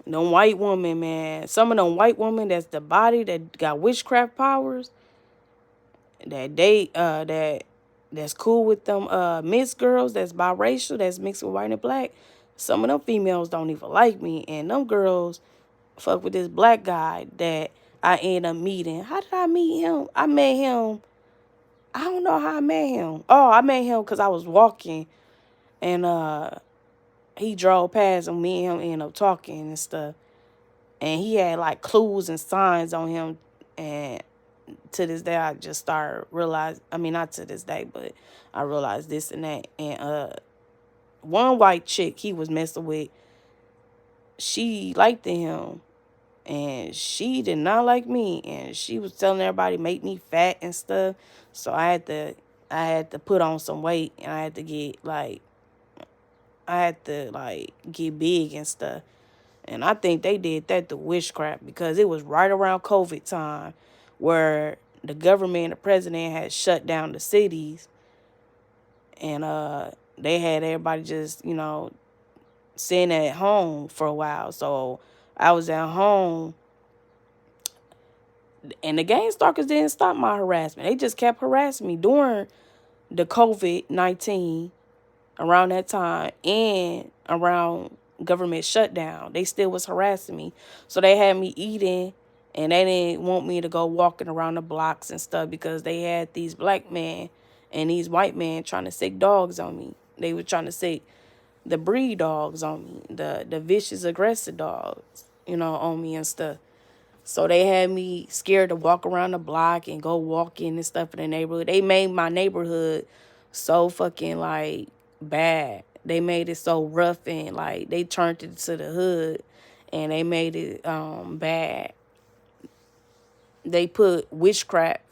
[SPEAKER 1] Them white women, man. Some of them white women that's the body that got witchcraft powers. That's cool with them mixed girls that's biracial, that's mixed with white and black. Some of them females don't even like me. And them girls fuck with this black guy that I end up meeting. How did I meet him? I met him. I don't know how I met him. Oh, I met him because I was walking and he drove past and me and him ended up talking and stuff. And he had like clues and signs on him. And to this day, I just started realizing, not to this day, but I realized this and that. And one white chick he was messing with, she liked him. And she did not like me. And she was telling everybody make me fat and stuff. So I had to put on some weight. And I had to get get big and stuff. And I think they did that to witchcraft because it was right around COVID time where the government and the president had shut down the cities. And they had everybody just, sitting at home for a while. So I was at home. And the gang stalkers didn't stop my harassment. They just kept harassing me during the COVID-19. around that time and around government shutdown. They still was harassing me. So they had me eating and they didn't want me to go walking around the blocks and stuff because they had these black men and these white men trying to sick dogs on me. They were trying to sick the breed dogs on me, the vicious aggressive dogs, on me and stuff. So they had me scared to walk around the block and go walking and stuff in the neighborhood. They made my neighborhood so fucking like bad. They made it so rough and like they turned it to the hood and they made it bad. They put witchcraft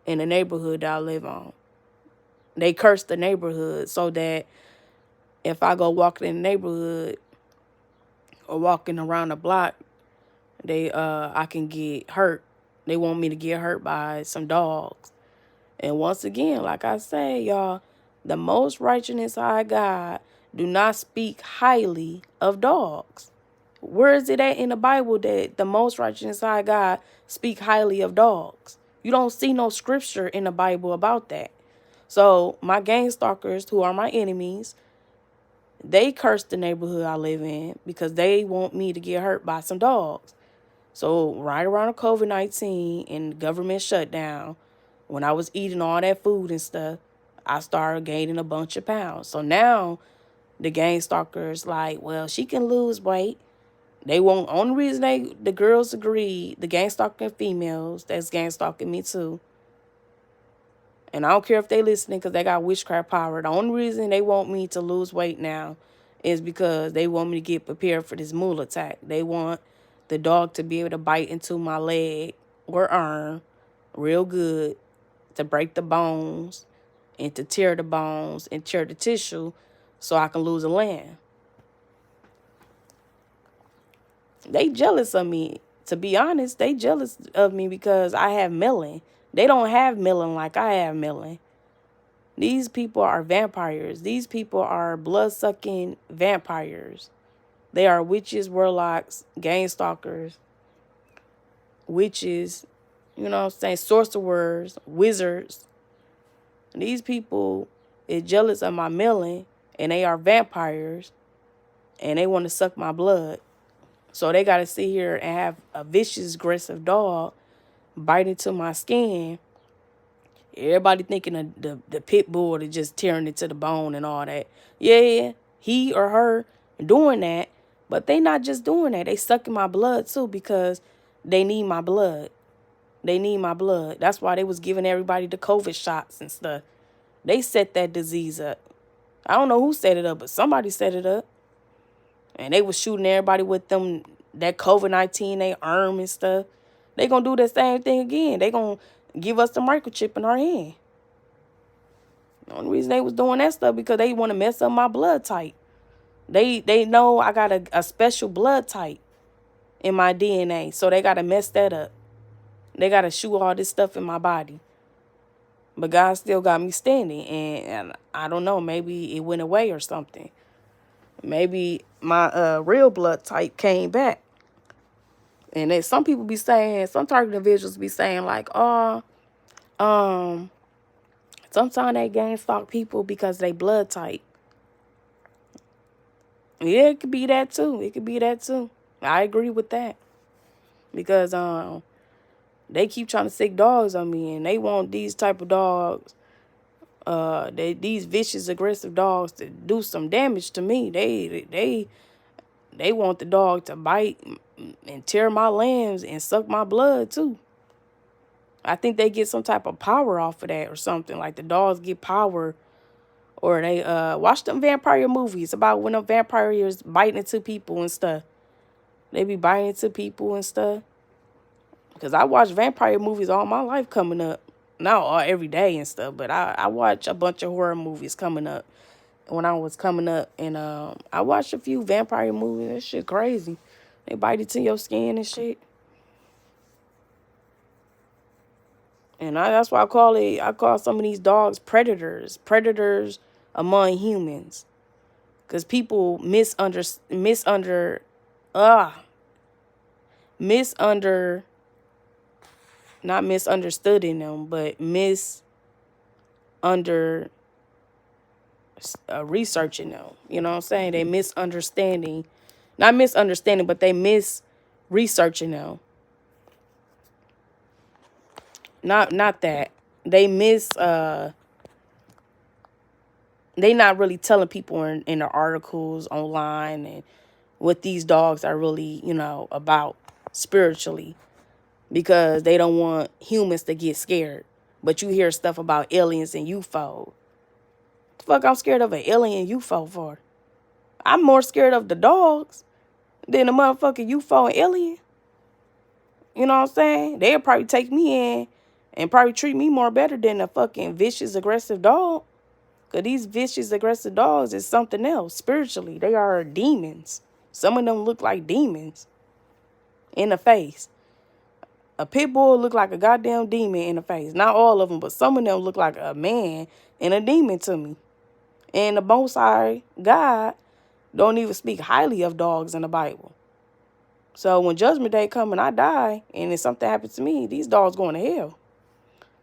[SPEAKER 1] in the neighborhood that I live on. They cursed the neighborhood so that if I go walking in the neighborhood or walking around the block, I can get hurt. They want me to get hurt by some dogs. And once again, like I say, y'all, the most righteousness high God do not speak highly of dogs. Where is it at in the Bible that the most righteousness high God speak highly of dogs? You don't see no scripture in the Bible about that. So my gang stalkers, who are my enemies, they curse the neighborhood I live in because they want me to get hurt by some dogs. So right around COVID-19 and government shutdown, when I was eating all that food and stuff, I started gaining a bunch of pounds. So now the gang stalkers like, well, she can lose weight. They won't. Only reason the girls agreed, the gang stalking females, that's gang stalking me too. And I don't care if they listening because they got witchcraft power. The only reason they want me to lose weight now is because they want me to get prepared for this mule attack. They want the dog to be able to bite into my leg or arm real good to break the bones and to tear the bones and tear the tissue so I can lose a limb. They jealous of me. To be honest, they jealous of me because I have melon. They don't have melon like I have melon. These people are vampires. These people are blood-sucking vampires. They are witches, warlocks, gang stalkers, witches, sorcerers, wizards. These people is jealous of my melon, and they are vampires, and they want to suck my blood. So they got to sit here and have a vicious, aggressive dog bite into my skin. Everybody thinking of the pit bull to just tearing it to the bone and all that. Yeah, he or her doing that, but they not just doing that. They sucking my blood too because they need my blood. They need my blood. That's why they was giving everybody the COVID shots and stuff. They set that disease up. I don't know who set it up, but somebody set it up. And they was shooting everybody with them, that COVID-19, they arm and stuff. They gonna do the same thing again. They gonna give us the microchip in our hand. The only reason they was doing that stuff because they want to mess up my blood type. They know I got a special blood type in my DNA, so they got to mess that up. They got to shoot all this stuff in my body. But God still got me standing, and I don't know, maybe it went away or something. Maybe my real blood type came back. And then some people be saying, some target individuals be saying like, sometimes they gang stalk people because they blood type. Yeah, it could be that too. It could be that too. I agree with that. Because they keep trying to sick dogs on me, and they want these type of dogs, these vicious, aggressive dogs to do some damage to me. They want the dog to bite and tear my limbs and suck my blood too. I think they get some type of power off of that or something. Like the dogs get power, or they watch them vampire movies about when the vampires biting into people and stuff. They be biting into people and stuff. Because I watch vampire movies all my life coming up. Not all every day and stuff, but I watch a bunch of horror movies coming up when I was coming up. And I watched a few vampire movies. That shit crazy. They bite into your skin and shit. And that's why I call some of these dogs predators. Predators among humans. Because people not misunderstood in them, but researching them. You know what I'm saying? They misunderstanding, not misunderstanding, but they researching them. Not that they they not really telling people in the articles online and what these dogs are really, about spiritually, because they don't want humans to get scared. But you hear stuff about aliens and UFO. The fuck I'm scared of an alien UFO for? I'm more scared of the dogs than a motherfucking UFO and alien. You know what I'm saying? They'll probably take me in and probably treat me more better than a fucking vicious, aggressive dog. Because these vicious, aggressive dogs is something else. Spiritually, they are demons. Some of them look like demons in the face. A pit bull look like a goddamn demon in the face. Not all of them, but some of them look like a man and a demon to me. And the Most High God don't even speak highly of dogs in the Bible. So when Judgment Day come and I die, and if something happens to me, these dogs going to hell.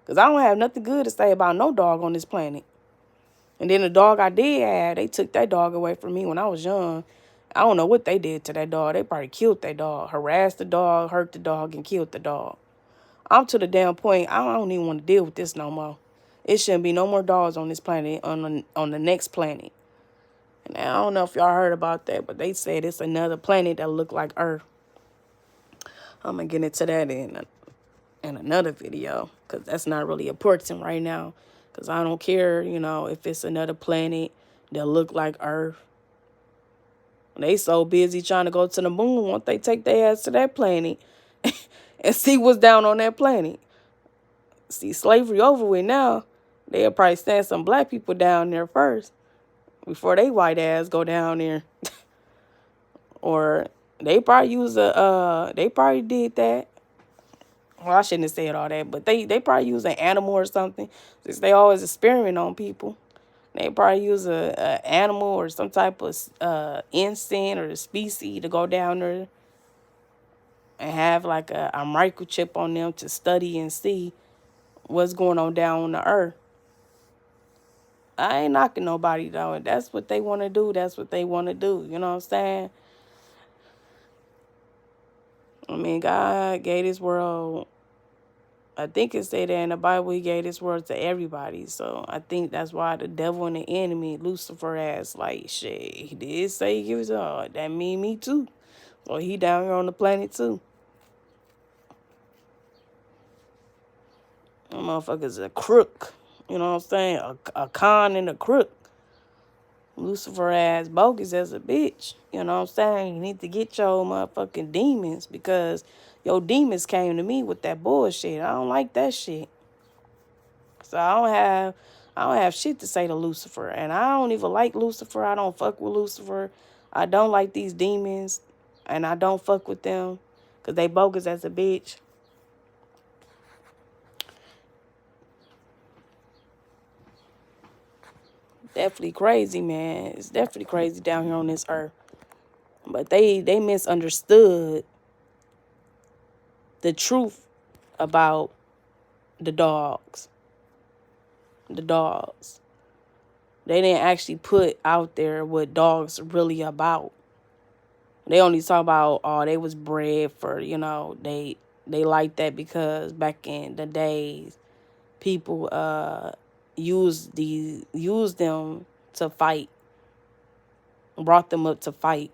[SPEAKER 1] Because I don't have nothing good to say about no dog on this planet. And then the dog I did have, they took that dog away from me when I was young. I don't know what they did to that dog. They probably killed that dog, harassed the dog, hurt the dog, and killed the dog. I'm to the damn point, I don't even want to deal with this no more. It shouldn't be no more dogs on this planet, on the next planet. And I don't know if y'all heard about that, but they said it's another planet that look like Earth. I'm going to get into that in another video, because that's not really important right now. Because I don't care, if it's another planet that look like Earth. They so busy trying to go to the moon, won't they take their ass to that planet and see what's down on that planet? See, slavery over with now. They'll probably send some black people down there first before they white ass go down there. Or they probably they probably did that. Well, I shouldn't have said all that, but they probably use an animal or something, since they always experiment on people. They probably use a animal or some type of insect or a species to go down there and have like a microchip on them to study and see what's going on down on the earth. I ain't knocking nobody though. If that's what they want to do, that's what they want to do. You know what I'm saying? I mean, God gave this world, I think it said that in the Bible, he gave this world to everybody. So I think that's why the devil and the enemy, Lucifer, ass like, shit, he did say he gives it all. That mean me too. So he down here on the planet too. That motherfucker's a crook. You know what I'm saying? A con and a crook. Lucifer ass bogus as a bitch. You know what I'm saying? You need to get your motherfucking demons, because your demons came to me with that bullshit. I don't like that shit. So I don't have shit to say to Lucifer. And I don't even like Lucifer. I don't fuck with Lucifer. I don't like these demons. And I don't fuck with them, because they bogus as a bitch. Definitely crazy, man. It's definitely crazy down here on this earth. But they misunderstood the truth about the dogs. The dogs. They didn't actually put out there what dogs really about. They only talk about, oh, they was bred for, they like that because back in the days, people used them to fight, brought them up to fight,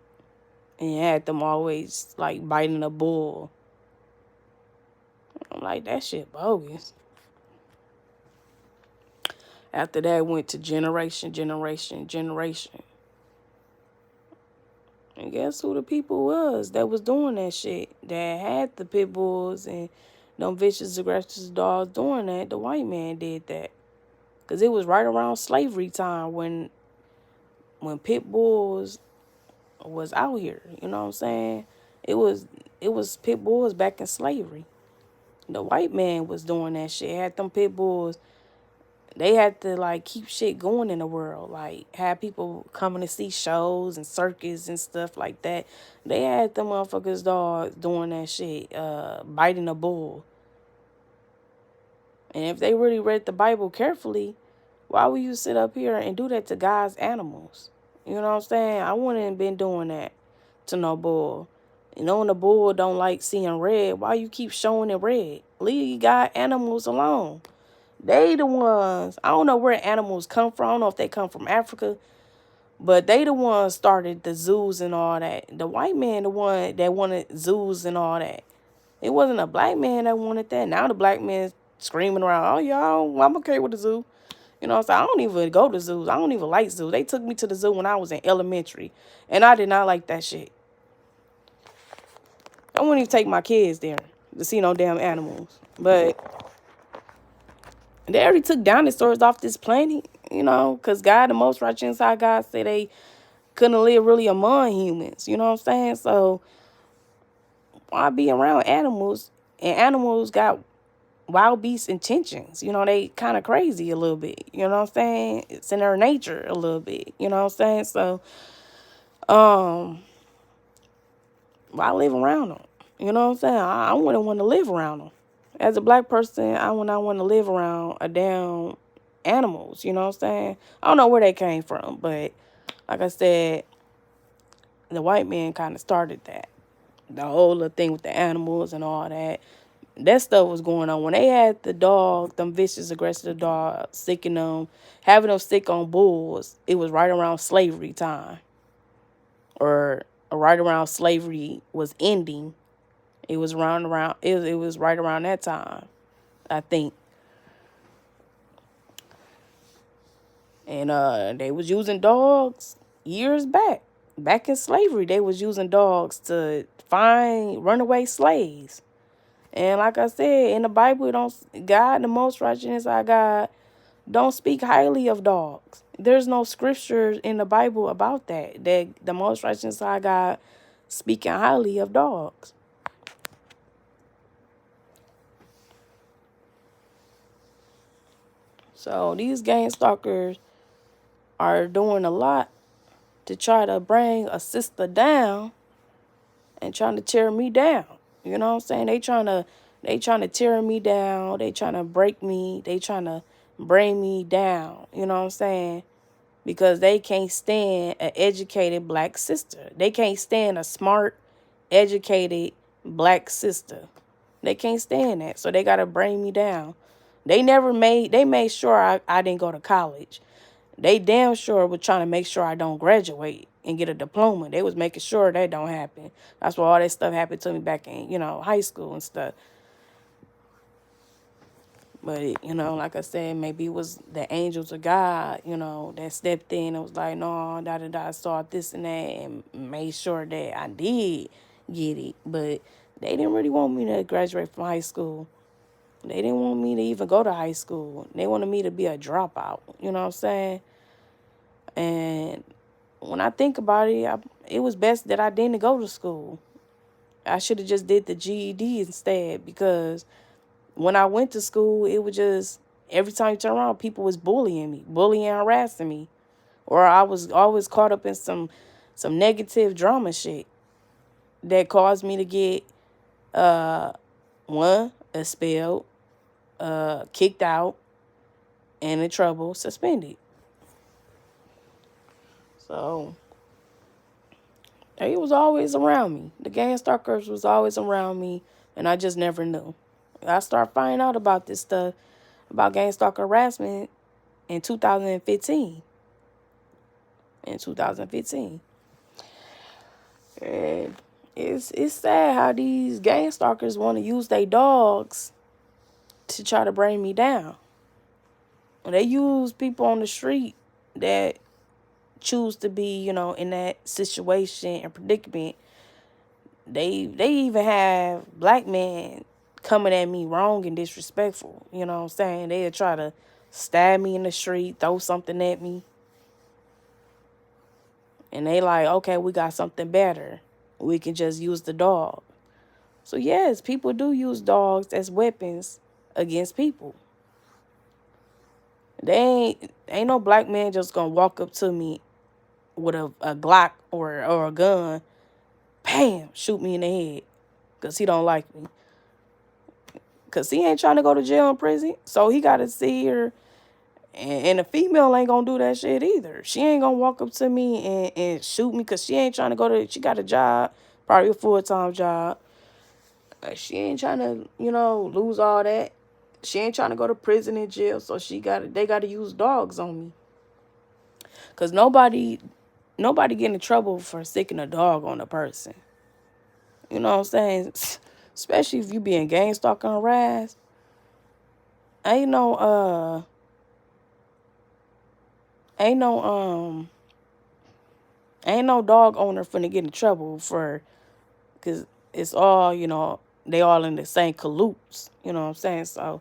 [SPEAKER 1] and had them always like biting a bull. I'm like, that shit bogus. After that, went to generation. And guess who the people was that was doing that shit? That had the pit bulls and them vicious, aggressive dogs doing that. The white man did that. Because it was right around slavery time when pit bulls was out here. You know what I'm saying? It was pit bulls back in slavery. The white man was doing that shit. Had them pit bulls. They had to like keep shit going in the world. Like have people coming to see shows and circus and stuff like that. They had them motherfuckers dogs doing that shit, biting a bull. And if they really read the Bible carefully, Why would you sit up here and do that to God's animals? You know what I'm saying? I wouldn't have been doing that to no bull. You know, when the bull don't like seeing red, why you keep showing it red? Leave God animals alone. They the ones. I don't know where animals come from. I don't know if they come from Africa, but they the ones started the zoos and all that. The white man, the one that wanted zoos and all that. It wasn't a black man that wanted that. Now the black man's screaming around, oh, y'all, I'm okay with the zoo. You know what I'm saying? I don't even go to zoos. I don't even like zoos. They took me to the zoo when I was in elementary, and I did not like that shit. I wouldn't even take my kids there to see no damn animals. But they already took dinosaurs off this planet, you know, because God, the most righteous inside God, said they couldn't live really among humans. You know what I'm saying? So why be around animals? And animals got wild beast intentions. You know, they kind of crazy a little bit. You know what I'm saying? It's in their nature a little bit. You know what I'm saying? So, why live around them? You know what I'm saying? I wouldn't want to live around them. As a black person, I would not want to live around a damn animals. You know what I'm saying? I don't know where they came from, but like I said, the white man kind of started that. The whole little thing with the animals and all that. That stuff was going on when they had the dog, them vicious, aggressive dogs, sicking them, having them sick on bulls. It was right around slavery time, or right around slavery was ending. It was it was right around that time, I think. And they was using dogs years back in slavery. They was using dogs to find runaway slaves. And like I said, in the Bible, God, the most righteous inside God, don't speak highly of dogs. There's no scriptures in the Bible about that. That the most righteous inside God speaking highly of dogs. So these gang stalkers are doing a lot to try to bring a sister down and trying to tear me down. You know what I'm saying? They trying to tear me down. They trying to break me. They trying to bring me down. You know what I'm saying? Because they can't stand an educated black sister. They can't stand a smart, educated black sister. They can't stand that. So they got to bring me down. They made sure I didn't go to college. They damn sure were trying to make sure I don't graduate and get a diploma. They was making sure that don't happen. That's why all that stuff happened to me back in, high school and stuff. But, like I said, maybe it was the angels of God, that stepped in and was like, no, da-da-da, saw this and that, and made sure that I did get it. But they didn't really want me to graduate from high school. They didn't want me to even go to high school. They wanted me to be a dropout. You know what I'm saying? And when I think about it, it was best that I didn't go to school. I should have just did the GED instead, because when I went to school, it was just every time you turn around, people was bullying, harassing me. Or I was always caught up in some negative drama shit that caused me to get, expelled, kicked out, and in trouble, suspended. So they was always around me. The gang stalkers was always around me, and I just never knew. I started finding out about this stuff, about gang stalker harassment, in 2015. And it's sad how these gang stalkers want to use their dogs to try to bring me down. They use people on the street that choose to be, in that situation and predicament. They even have black men coming at me wrong and disrespectful. You know what I'm saying? They'll try to stab me in the street, throw something at me. And they like, okay, we got something better. We can just use the dog. So yes, people do use dogs as weapons against people. They ain't no black man just gonna walk up to me with a Glock or a gun, bam, shoot me in the head because he don't like me. Because he ain't trying to go to jail and prison. So he got to sit here And a female ain't gonna do that shit either. She ain't gonna walk up to me and shoot me because she ain't trying to she got a job, probably a full-time job. She ain't trying to, lose all that. She ain't trying to go to prison and jail, so they gotta use dogs on me. Cause nobody get in trouble for sticking a dog on a person. You know what I'm saying? Especially if you being gang stalking and harassed. Ain't no ain't no ain't no dog owner finna get in trouble cause it's all, they all in the same cahoots. You know what I'm saying? So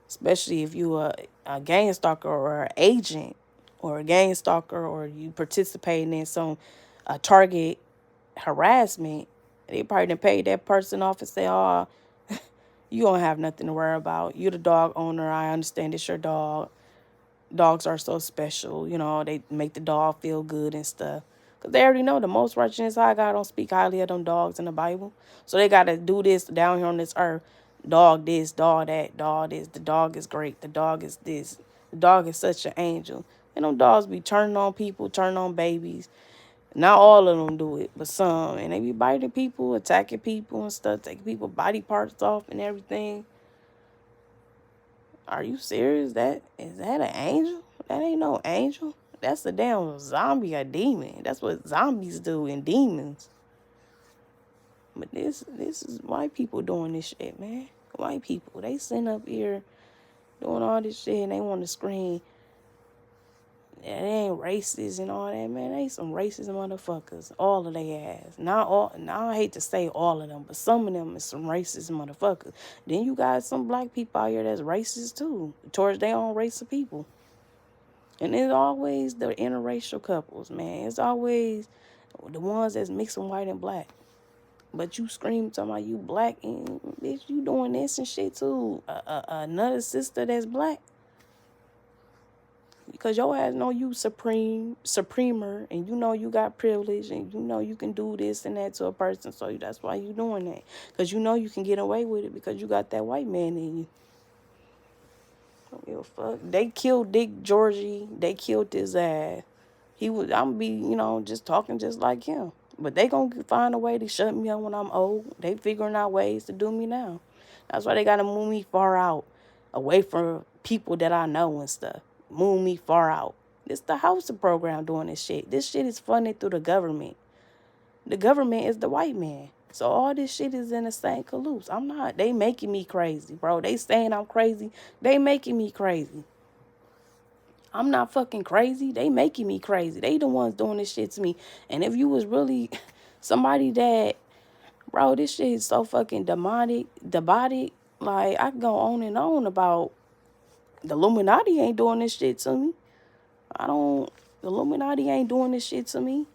[SPEAKER 1] especially if you a gang stalker or an agent or a gang stalker or you participating in some a target harassment, they probably done paid that person off and say, oh, you don't have nothing to worry about. You the dog owner. I understand it's your dog. Dogs are so special. They make the dog feel good and stuff. Because they already know the most righteous high God don't speak highly of them dogs in the Bible. So they got to do this down here on this earth. Dog this, dog that, dog this. The dog is great. The dog is this. The dog is such an angel. And them dogs be turning on people, turning on babies. Not all of them do it, but some. And they be biting people, attacking people and stuff, taking people's body parts off and everything. Are you serious? Is that an angel? That ain't no angel. That's a damn zombie or demon. That's what zombies do and demons. But this is white people doing this shit, man. White people. They sitting up here doing all this shit and they want to scream. Yeah, they ain't racist and all that, man. They some racist motherfuckers. All of they ass. Not all. Now I hate to say all of them, but some of them is some racist motherfuckers. Then you got some black people out here that's racist too, towards their own race of people. And it's always the interracial couples, man. It's always the ones that's mixing white and black. But you scream talking about you black and bitch, you doing this and shit too. Another sister that's black. Because your ass know you supremer, and you know you got privilege, and you know you can do this and that to a person. So that's why you doing that. Because you know you can get away with it because you got that white man in you. Don't give a fuck. They killed Dick Georgie. They killed his ass. I'm be, just talking just like him. But they gonna find a way to shut me up when I'm old. They figuring out ways to do me now. That's why they gotta move me far out, away from people that I know and stuff. Move me far out. It's the housing program doing this shit. This shit is funded through the government. The government is the white man. So all this shit is in the same cahoots. I'm not. They making me crazy, bro. They saying I'm crazy. They making me crazy. I'm not fucking crazy. They making me crazy. They the ones doing this shit to me. And if you was really somebody that, bro, this shit is so fucking demonic. Like, I can go on and on about the Illuminati ain't doing this shit to me. The Illuminati ain't doing this shit to me.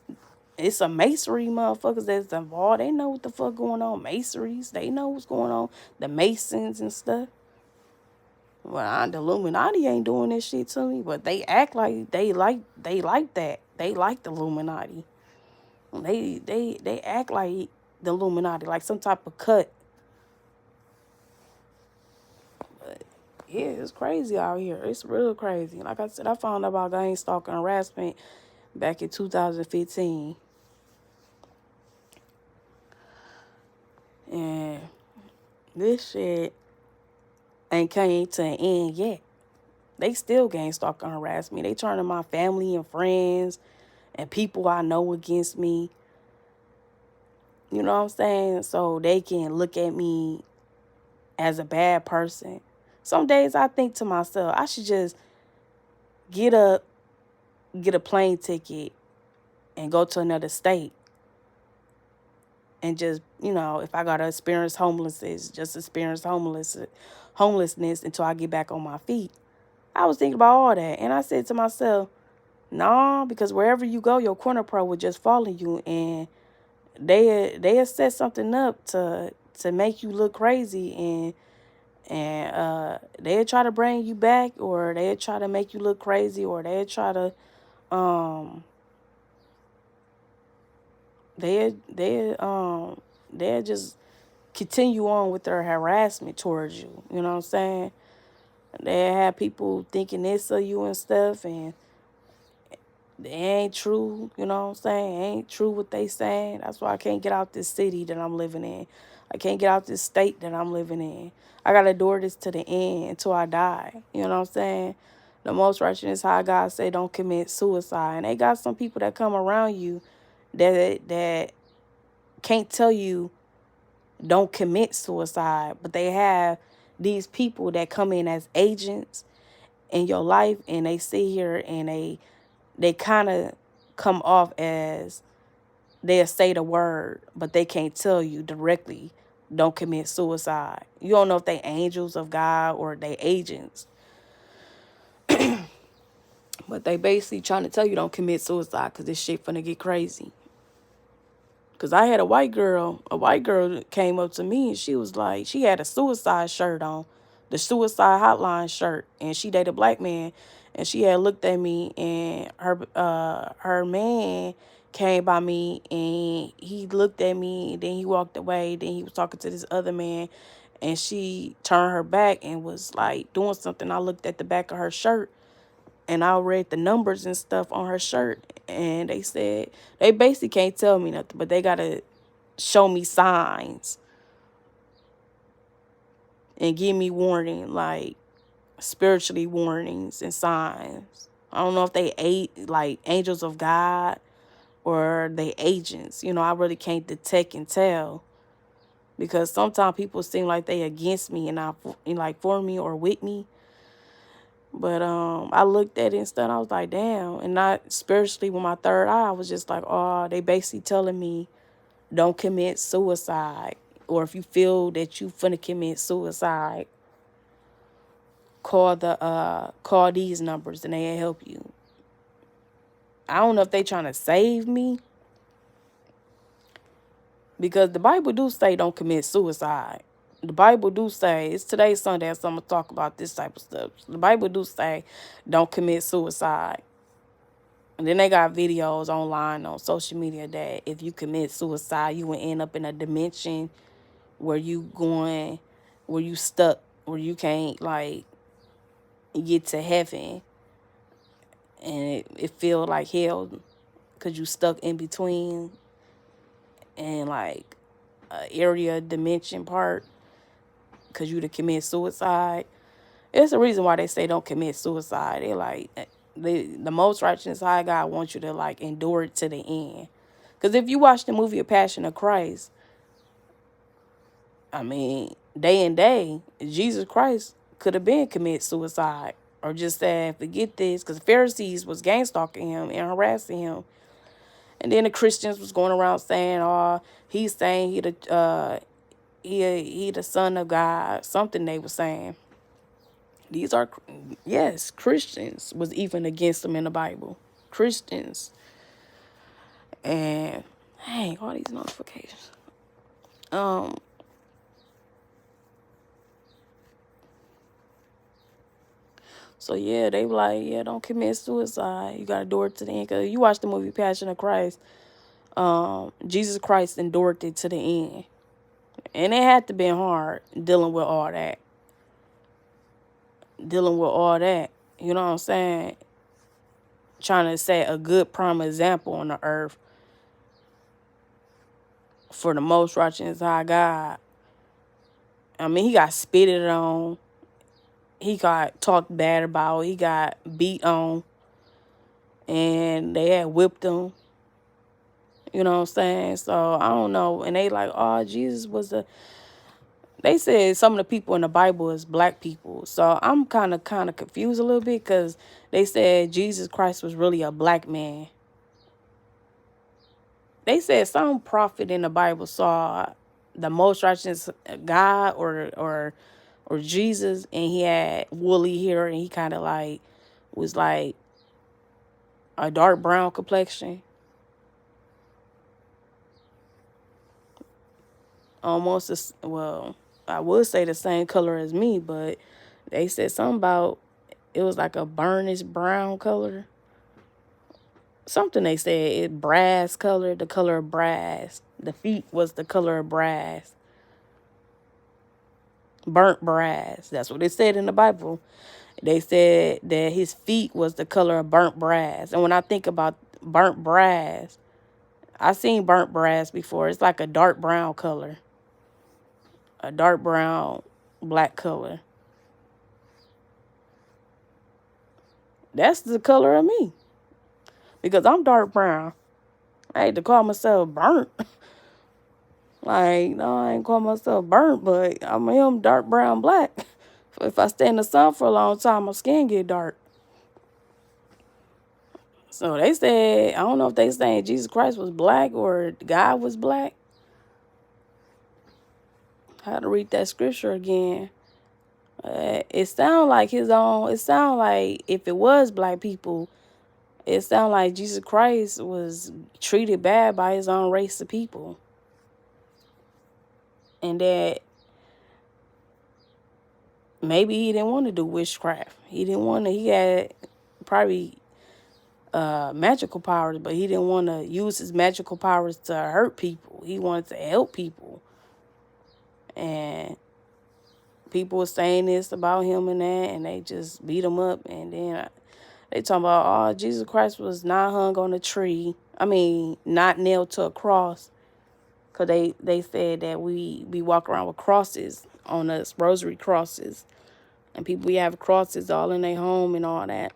[SPEAKER 1] It's a masonry motherfuckers that's involved. They know what the fuck going on. Masonries. They know what's going on. The Masons and stuff. Well, the Illuminati ain't doing this shit to me, but they act like they like that. They like the Illuminati. They act like the Illuminati, like some type of cut. But yeah, it's crazy out here. It's real crazy. Like I said, I found out about gang stalking and harassment back in 2015. And this shit ain't came to an end yet. They still gang stalk and harass me. They turning my family and friends and people I know against me. You know what I'm saying? So they can look at me as a bad person. Some days I think to myself, I should just get up, get a plane ticket, and go to another state. And just, if I got to experience homelessness, just experience homelessness until I get back on my feet. I was thinking about all that. And I said to myself, nah, because wherever you go, your corner pro will just follow you. And they set something up to make you look crazy. And they'll try to bring you back, or they'll try to make you look crazy, or they'll try to, they'll just continue on with their harassment towards you. You know what I'm saying? They have people thinking this of you and stuff, and it ain't true, you know what I'm saying? It ain't true what they saying. That's why I can't get out this city that I'm living in. I can't get out this state that I'm living in. I gotta endure this to the end until I die. You know what I'm saying? The most righteous high God say don't commit suicide. And they got some people that come around you that can't tell you don't commit suicide, but they have these people that come in as agents in your life, and they sit here and they kind of come off as they'll say the word, but they can't tell you directly don't commit suicide. You don't know if they angels of God or they agents, but they basically trying to tell you don't commit suicide because this shit finna get crazy. Because I had a white girl came up to me and she was like, she had a suicide shirt on, the suicide hotline shirt, and she dated a black man. And she had looked at me, and her man came by me, and he looked at me, and then he walked away. Then he was talking to this other man, and she turned her back and was like doing something. I looked at the back of her shirt, and I read the numbers and stuff on her shirt, and they said they basically can't tell me nothing, but they gotta show me signs and give me warning, like spiritually warnings and signs. I don't know if they like angels of God or they agents. You know, I really can't detect and tell, because sometimes people seem like they against me and not like for me or with me. But I looked at it and stuff, and I was like, damn. And not spiritually with my third eye, I was just like, oh, they basically telling me don't commit suicide. Or if you feel that you finna commit suicide, call these numbers and they'll help you. I don't know if they trying to save me, because the Bible do say don't commit suicide. The Bible do say, it's today's Sunday, so I'm gonna talk about this type of stuff. The Bible do say don't commit suicide. And then they got videos online on social media that if you commit suicide, you will end up in a dimension where where you stuck, where you can't like get to heaven, and it feel like hell because you stuck in between and like area dimension part because you to commit suicide. It's the reason why they say don't commit suicide. They like the most righteous high God wants you to like endure it to the end. Because if you watch the movie A Passion of Christ, I mean, day and day, Jesus Christ could have been commit suicide or just said, forget this, because the Pharisees was gang stalking him and harassing him. And then the Christians was going around saying, oh, he's saying he the son of God, something they were saying. These are, yes, Christians was even against them in the Bible. Christians. And, dang, all these notifications. So, yeah, they were like, yeah, don't commit suicide. You got to endure it to the end. Because you watch the movie Passion of Christ, Jesus Christ endured it to the end. And it had to been hard dealing with all that. You know what I'm saying? Trying to set a good prime example on the earth for the most righteous high God. I mean, he got spitted on. He got talked bad about. He got beat on. And they had whipped him. You know what I'm saying? So, I don't know. And they like, oh, Jesus was They said some of the people in the Bible is black people. So, I'm kind of confused a little bit, because they said Jesus Christ was really a black man. They said some prophet in the Bible saw the most righteous God or Jesus, and he had woolly hair, and he kind of like was like a dark brown complexion, almost well, I would say the same color as me, but they said something about it was like a burnished brown color. Something they said it brass color, the color of brass. The feet was the color of brass. Burnt brass. That's what it said in the Bible. They said that his feet was the color of burnt brass. And when I think about burnt brass, I've seen burnt brass before. It's like a dark brown color. A dark brown, black color. That's the color of me. Because I'm dark brown. I hate to call myself burnt. Like, no, I ain't call myself burnt, but I am dark brown black. If I stay in the sun for a long time, my skin get dark. So they said, I don't know if they saying Jesus Christ was black or God was black. I had to read that scripture again. It sound like his own. It sound like if it was black people, it sound like Jesus Christ was treated bad by his own race of people, and that maybe he didn't want to do witchcraft. He didn't want to. He had probably magical powers, but he didn't want to use his magical powers to hurt people. He wanted to help people, and people were saying this about him and that, and they just beat him up. And then they talking about, oh, Jesus Christ was not hung on a tree. I mean, not nailed to a cross. Because they said that we walk around with crosses on us, rosary crosses. And people, we have crosses all in their home and all that.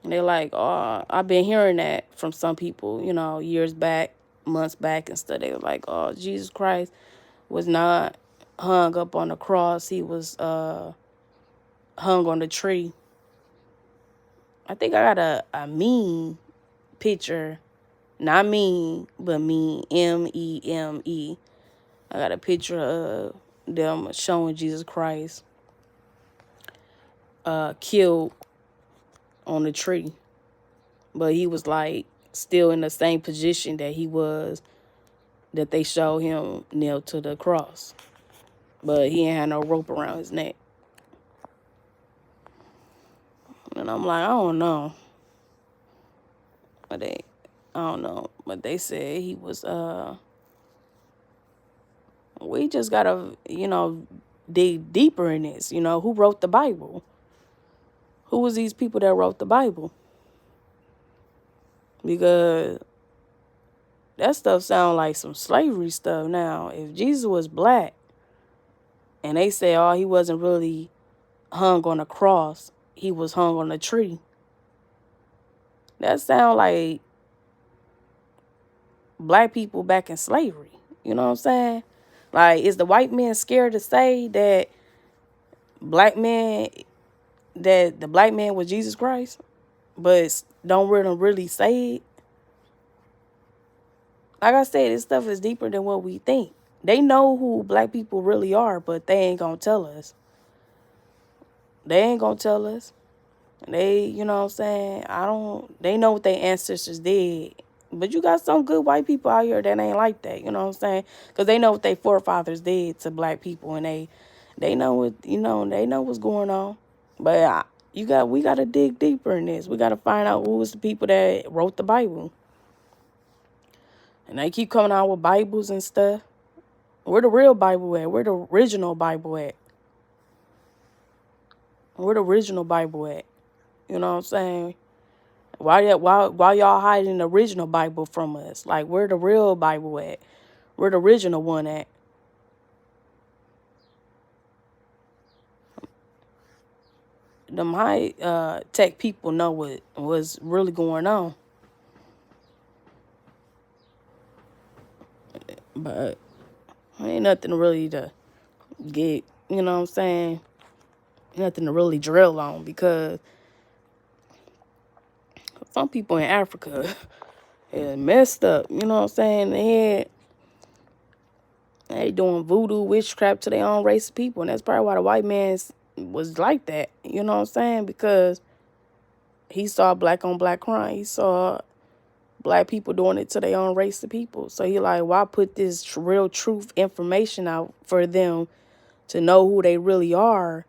[SPEAKER 1] And they're like, oh, I've been hearing that from some people, years back, months back and stuff. They were like, oh, Jesus Christ was not hung up on the cross. He was hung on the tree. I think I got a mean picture. Not mean, but mean. MEME. I got a picture of them showing Jesus Christ killed on the tree. But he was like still in the same position that he was, that they showed him nailed to the cross. But he ain't had no rope around his neck. And I'm like, I don't know. I don't know. But they said he was, we just gotta, dig deeper in this. Who wrote the Bible? Who was these people that wrote the Bible? Because that stuff sounds like some slavery stuff now. If Jesus was black and they say, oh, he wasn't really hung on a cross, he was hung on a tree. That sounds like black people back in slavery. You know what I'm saying? Like, is the white man scared to say that the black man was Jesus Christ, but don't really say it? Like I said, this stuff is deeper than what we think. They know who black people really are, but they ain't gonna tell us. They ain't gonna tell us. They, you know what I'm saying? They know what their ancestors did. But you got some good white people out here that ain't like that, you know what I'm saying? Because they know what their forefathers did to black people, and they know what, they know what's going on. But we got to dig deeper in this. We got to find out who was the people that wrote the Bible. And they keep coming out with Bibles and stuff. Where the real Bible at? Where the original Bible at? Where the original Bible at? You know what I'm saying? Why y'all hiding the original Bible from us? Like, where the real Bible at? Where the original one at? Them high tech people know what was really going on. But ain't nothing really to get, you know what I'm saying? Nothing to really drill on, because some people in Africa is messed up, you know what I'm saying? They doing voodoo, witchcraft to their own race of people. And that's probably why the white man was like that, you know what I'm saying? Because he saw black on black crime. He saw black people doing it to their own race of people. So he like, why put this real truth information out for them to know who they really are,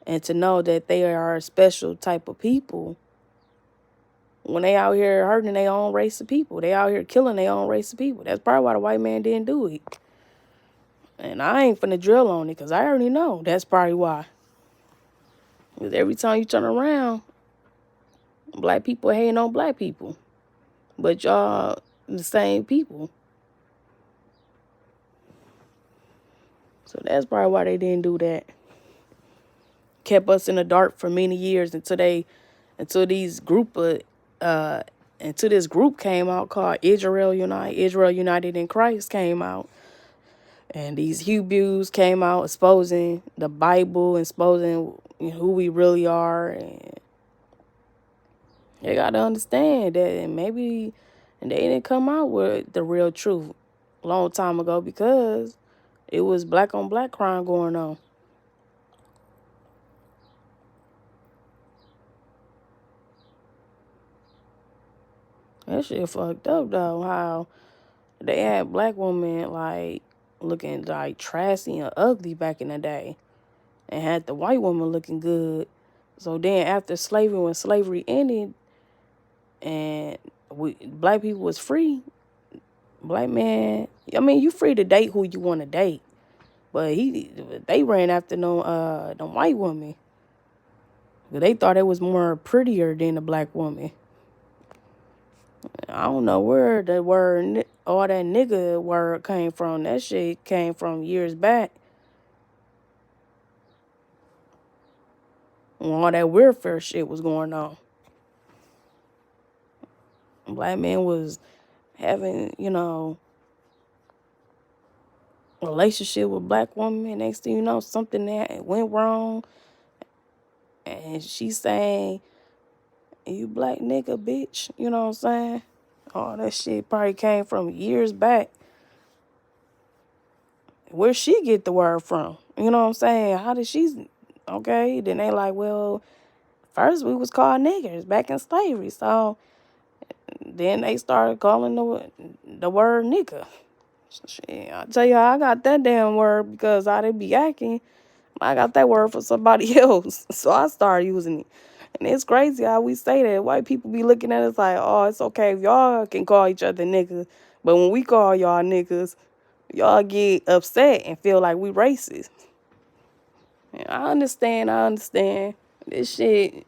[SPEAKER 1] and to know that they are a special type of people, when they out here hurting their own race of people? They out here killing their own race of people. That's probably why the white man didn't do it. And I ain't finna drill on it because I already know that's probably why. Because every time you turn around, black people hating on black people. But y'all the same people. So that's probably why they didn't do that. Kept us in the dark for many years until until this group came out called Israel United in Christ came out. And these Hebrews came out exposing the Bible, exposing who we really are. And they got to understand that maybe they didn't come out with the real truth a long time ago because it was black on black crime going on. That shit fucked up though, how they had black women like looking like trashy and ugly back in the day and had the white woman looking good. So then after slavery, when slavery ended and black people was free, black man, I mean, you free to date who you want to date. But they ran after them white women. They thought it was more prettier than the black woman. I don't know where the word, all that nigga word came from. That shit came from years back. When all that warfare shit was going on. Black man was having, relationship with black woman. Next thing you know, something that went wrong. And she saying, you black nigga, bitch. You know what I'm saying? All that shit probably came from years back. Where she get the word from? You know what I'm saying? How did she? Okay, then they like, well, first we was called niggers back in slavery. So then they started calling the word nigga. Shit, I tell you, I got that damn word because I didn't be acting. I got that word for somebody else. So I started using it. And it's crazy how we say that. White people be looking at us like, oh, it's okay if y'all can call each other niggas. But when we call y'all niggas, y'all get upset and feel like we racist. And I understand. This shit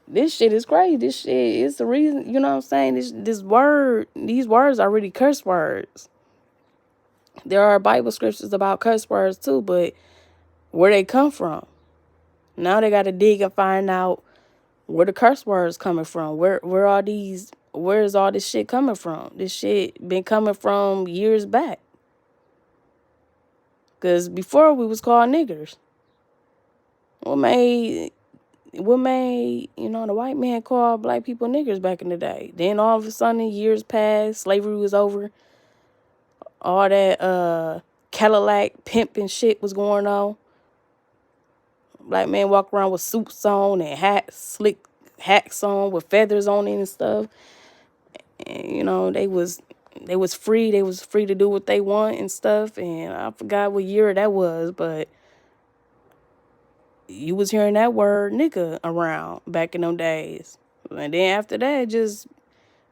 [SPEAKER 1] is crazy. This shit is the reason, you know what I'm saying? These words are really curse words. There are Bible scriptures about curse words too, but where they come from. Now they got to dig and find out where the curse words coming from. Where is all this shit coming from? This shit been coming from years back. Because before we was called niggers. What made, the white man call black people niggers back in the day? Then all of a sudden, years passed, slavery was over. All that Cadillac pimping shit was going on. Black men walk around with suits on and slick hats on with feathers on it and stuff. And they was free. They was free to do what they want and stuff. And I forgot what year that was, but you was hearing that word nigga around back in them days. And then after that,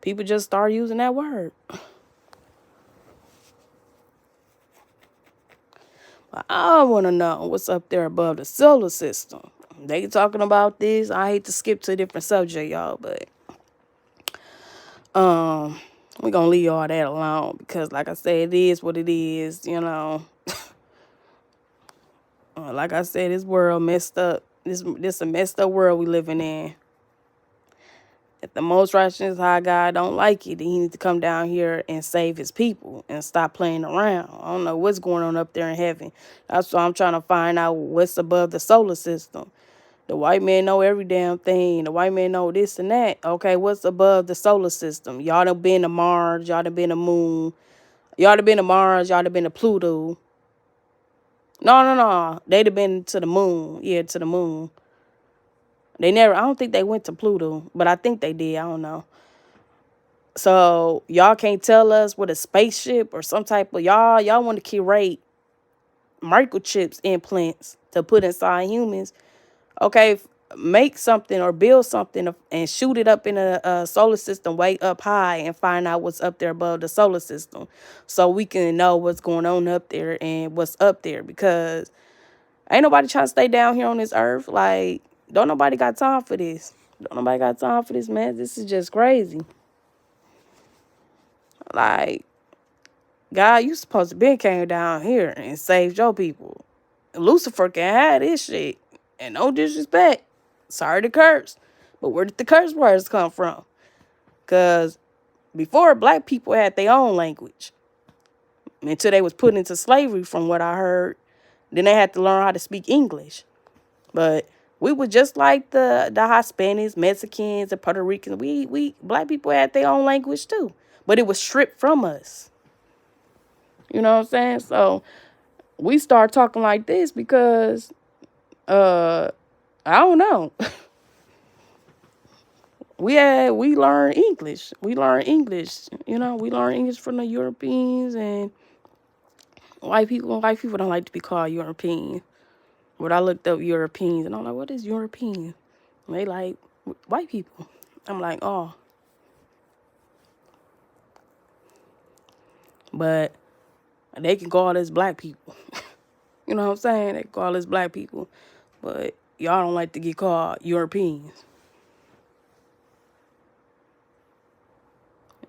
[SPEAKER 1] people just start using that word. I want to know what's up there above the solar system. They talking about this. I hate to skip to a different subject, y'all, but we're going to leave all that alone because, like I said, it is what it is, Like I said, this world messed up. This a messed up world we living in. If the most righteous high God don't like it, then he needs to come down here and save his people and stop playing around. I don't know what's going on up there in heaven. That's why I'm trying to find out what's above the solar system. The white man know every damn thing. The white man know this and that. Okay, what's above the solar system? Y'all done been to Mars. Y'all done been to Moon. Y'all done been to Mars. Y'all done been to Pluto. No. They'd have been to the moon. Yeah, to the moon. I don't think they went to Pluto, but I think they did. I don't know. So y'all can't tell us what a spaceship or some type of y'all want to curate microchips implants to put inside humans. Okay, make something or build something and shoot it up in a solar system way up high and find out what's up there above the solar system so we can know what's going on up there and what's up there, because ain't nobody trying to stay down here on this earth. Like, don't nobody got time for this. Don't nobody got time for this, man. This is just crazy. Like, God, you supposed to be came down here and saved your people. Lucifer can have this shit. And no disrespect. Sorry to curse. But where did the curse words come from? Because before, black people had their own language. Until they was put into slavery, from what I heard. Then they had to learn how to speak English. But we were just like the Hispanics, Mexicans, and Puerto Ricans. We black people had their own language too. But it was stripped from us. You know what I'm saying? So we start talking like this because I don't know. we learn English. We learn English. You know, we learn English from the Europeans, and white people don't like to be called European. But I looked up Europeans and I'm like, what is European? And they like white people. I'm like, oh. But they can call us black people. You know what I'm saying? They call us black people. But y'all don't like to get called Europeans.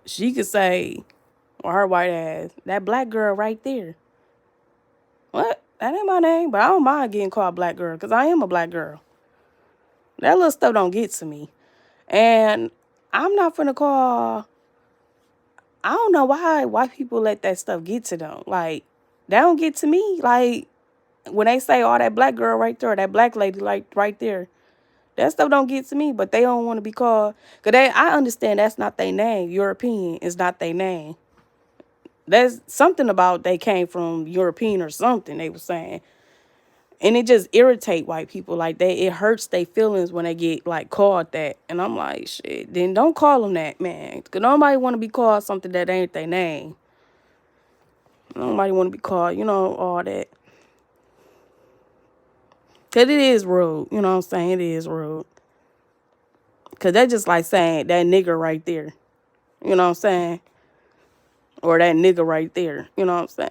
[SPEAKER 1] She could say, or her white ass, that black girl right there. What? That ain't my name, but I don't mind getting called black girl because I am a black girl. That little stuff don't get to me. And I'm not finna call... I don't know why white people let that stuff get to them. Like, that don't get to me. Like, when they say, oh, that black girl right there, that black lady like right there, that stuff don't get to me. But they don't want to be called... Because I understand that's not their name. European is not their name. There's something about they came from European or something, they were saying. And it just irritate white people. Like, it hurts their feelings when they get, like, called that. And I'm like, shit, then don't call them that, man. Because nobody want to be called something that ain't their name. Nobody want to be called, you know, all that. Because it is rude. You know what I'm saying? It is rude. Because that's just like saying that nigger right there. You know what I'm saying? Or that nigga right there. You know what I'm saying?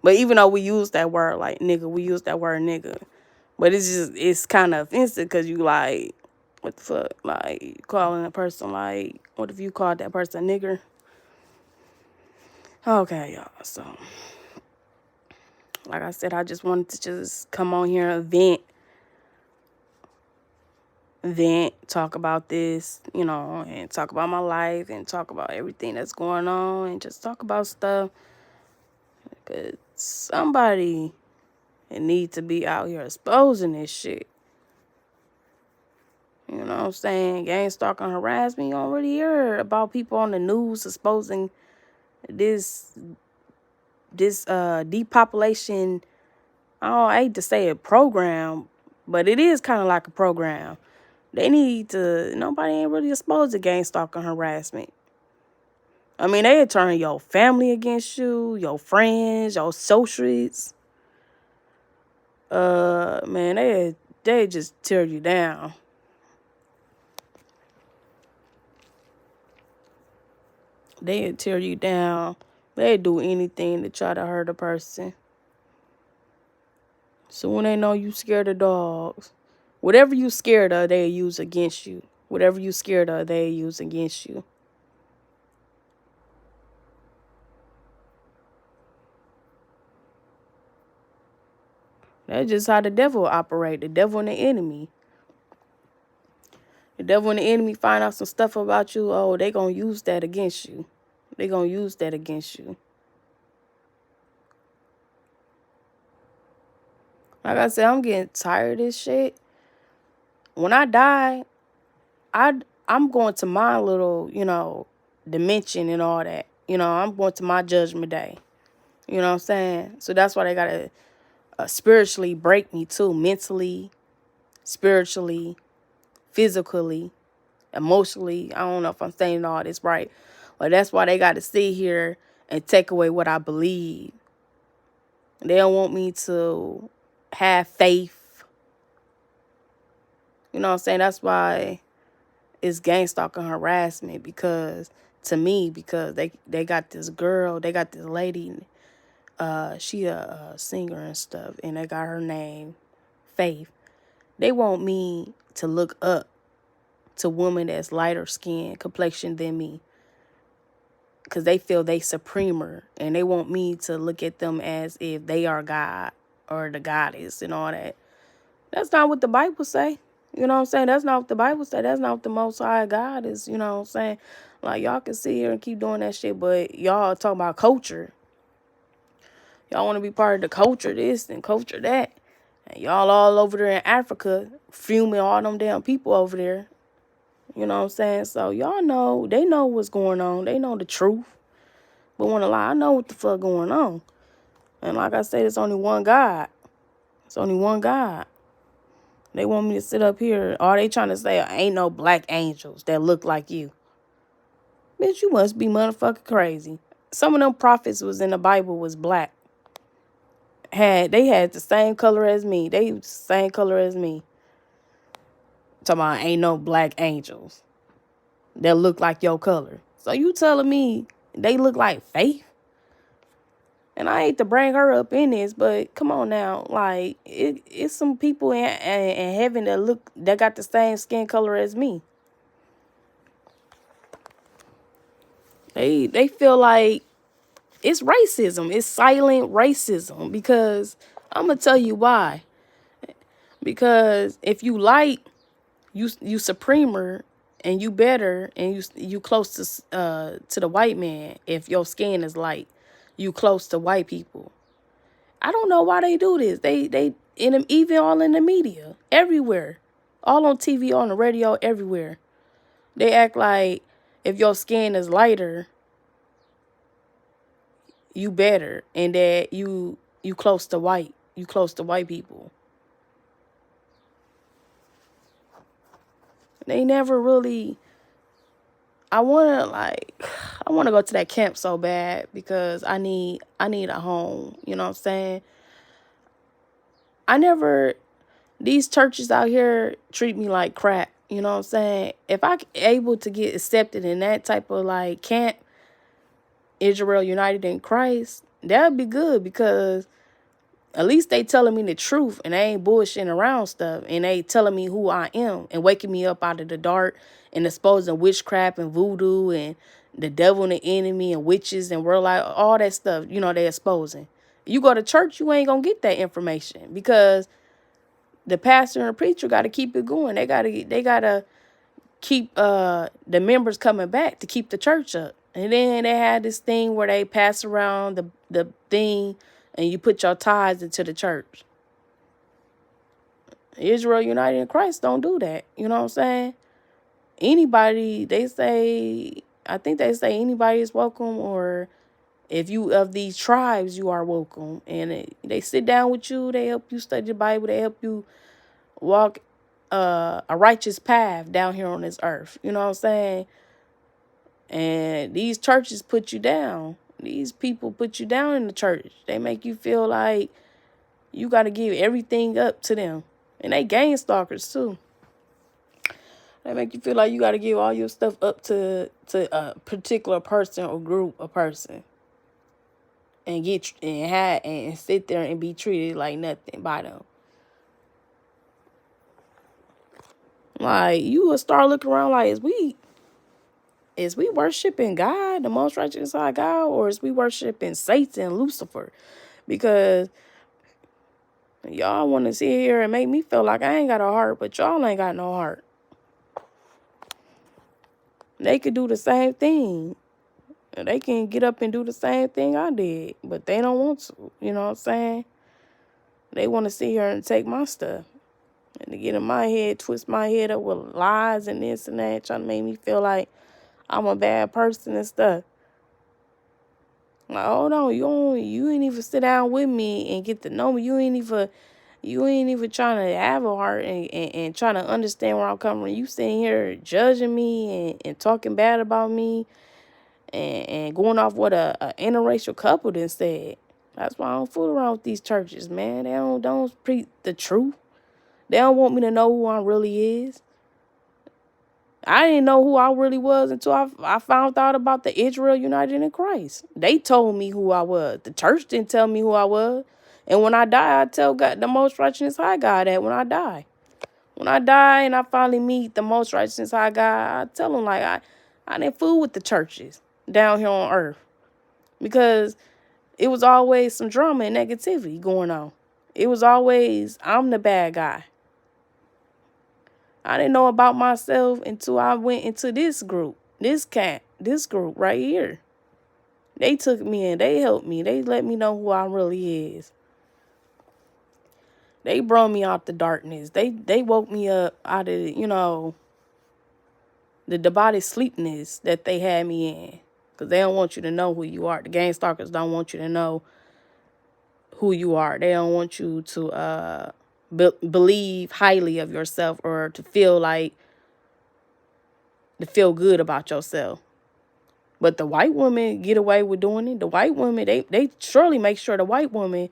[SPEAKER 1] But even though we use that word like nigga, we use that word nigga. But it's kind of offensive because you like, what the fuck? Like, calling a person like, what if you called that person a nigger? Okay, y'all. So, like I said, I just wanted to just come on here and talk about this, you know, and talk about my life and talk about everything that's going on and just talk about stuff. Because somebody needs to be out here exposing this shit. You know what I'm saying? Gang stalking, harassment. You already hear about people on the news exposing this depopulation. I hate to say a program, but it is kind of like a program. They need to... Nobody ain't really exposed to gang stalking, harassment. I mean, they turn your family against you, your friends, your associates. Man, they just tear you down. They tear you down. They do anything to try to hurt a person. So when they know you scared of dogs, whatever you scared of, they use against you. Whatever you scared of, they use against you. That's just how the devil operate. The devil and the enemy. The devil and the enemy find out some stuff about you. Oh, they gonna use that against you. They gonna use that against you. Like I said, I'm getting tired of this shit. When I die, I'm going to my little, you know, dimension and all that. You know, I'm going to my judgment day. You know what I'm saying? So that's why they gotta spiritually break me too. Mentally, spiritually, physically, emotionally. I don't know if I'm saying all this right. But that's why they got to sit here and take away what I believe. They don't want me to have faith. You know what I'm saying? That's why it's gang stalking harassment, because to me, because they got this girl, they got this lady, she a singer and stuff, and they got her name Faith. They want me to look up to women that's lighter skin complexion than me, because they feel they supremer, and they want me to look at them as if they are God or the goddess and all that. That's not what the Bible say. You know what I'm saying? That's not what the Bible say. That's not what the Most High God is. You know what I'm saying? Like, y'all can sit here and keep doing that shit, but y'all talking about culture. Y'all want to be part of the culture this and culture that. And y'all all over there in Africa fuming all them damn people over there. You know what I'm saying? So y'all know, they know what's going on. They know the truth. But wanna lie, I know what the fuck going on. And like I said, it's only one God. It's only one God. They want me to sit up here. All they trying to say, ain't no black angels that look like you. Bitch, you must be motherfucking crazy. Some of them prophets was in the Bible was black. They had the same color as me. They was the same color as me. Talking about ain't no black angels that look like your color. So you telling me they look like Faith? And I hate to bring her up in this, but come on now, like it's some people in heaven that got the same skin color as me. They feel like it's racism. It's silent racism, because I'm gonna tell you why. Because if you light, you supremer, and you better, and you close to the white man. If your skin is light, you close to white people. I don't know why they do this. They even all in the media, everywhere, all on TV, on the radio, everywhere. They act like if your skin is lighter, you better, and that you close to white. You close to white people. They never really. I wanna go to that camp so bad, because I need a home. You know what I'm saying? These churches out here treat me like crap. You know what I'm saying? If I able to get accepted in that type of like camp, Israel United in Christ, that'd be good, because at least they telling me the truth, and they ain't bullshitting around stuff, and they telling me who I am and waking me up out of the dark and exposing witchcraft and voodoo and the devil and the enemy and witches and world, like all that stuff. You know, they exposing. You go to church, you ain't gonna get that information, because the pastor and the preacher got to keep it going. They gotta keep the members coming back to keep the church up. And then they had this thing where they pass around the thing, and you put your tithes into the church. Israel United in Christ don't do that. You know what I'm saying? Anybody, I think they say anybody is welcome, or if you of these tribes, you are welcome. And they sit down with you. They help you study the Bible. They help you walk a righteous path down here on this earth. You know what I'm saying? And these churches put you down. These people put you down in the church. They make you feel like you got to give everything up to them. And they gang stalkers too. They make you feel like you got to give all your stuff up to a particular person or group of person, and and sit there and be treated like nothing by them. Like, you will start looking around like, is we worshiping God, the most righteous high God, or is we worshiping Satan, Lucifer? Because y'all want to sit here and make me feel like I ain't got a heart, but y'all ain't got no heart. They could do the same thing. They can get up and do the same thing I did, but they don't want to. You know what I'm saying? They want to sit here and take my stuff, and to get in my head, twist my head up with lies and this and that, trying to make me feel like I'm a bad person and stuff. Like, hold on, you ain't even sit down with me and get to know me. You ain't even trying to have a heart and trying to understand where I'm coming from. You sitting here judging me and talking bad about me and going off what a interracial couple then said. That's why I don't fool around with these churches, man. They don't preach the truth. They don't want me to know who I really is. I didn't know who I really was until I found out about the Israel United in Christ. They told me who I was. The church didn't tell me who I was. And when I die, I tell God, the most righteous high God, that when I die. When I die and I finally meet the most righteous high God, I tell him, like, I didn't fool with the churches down here on earth. Because it was always some drama and negativity going on. It was always, I'm the bad guy. I didn't know about myself until I went into this group, this group right here. They took me in. They helped me. They let me know who I really is. They brought me out the darkness. They woke me up out of, the demonic sleepness that they had me in. Because they don't want you to know who you are. The gang stalkers don't want you to know who you are. They don't want you to believe highly of yourself or to feel good about yourself. But the white women get away with doing it. The white women, they surely make sure the white woman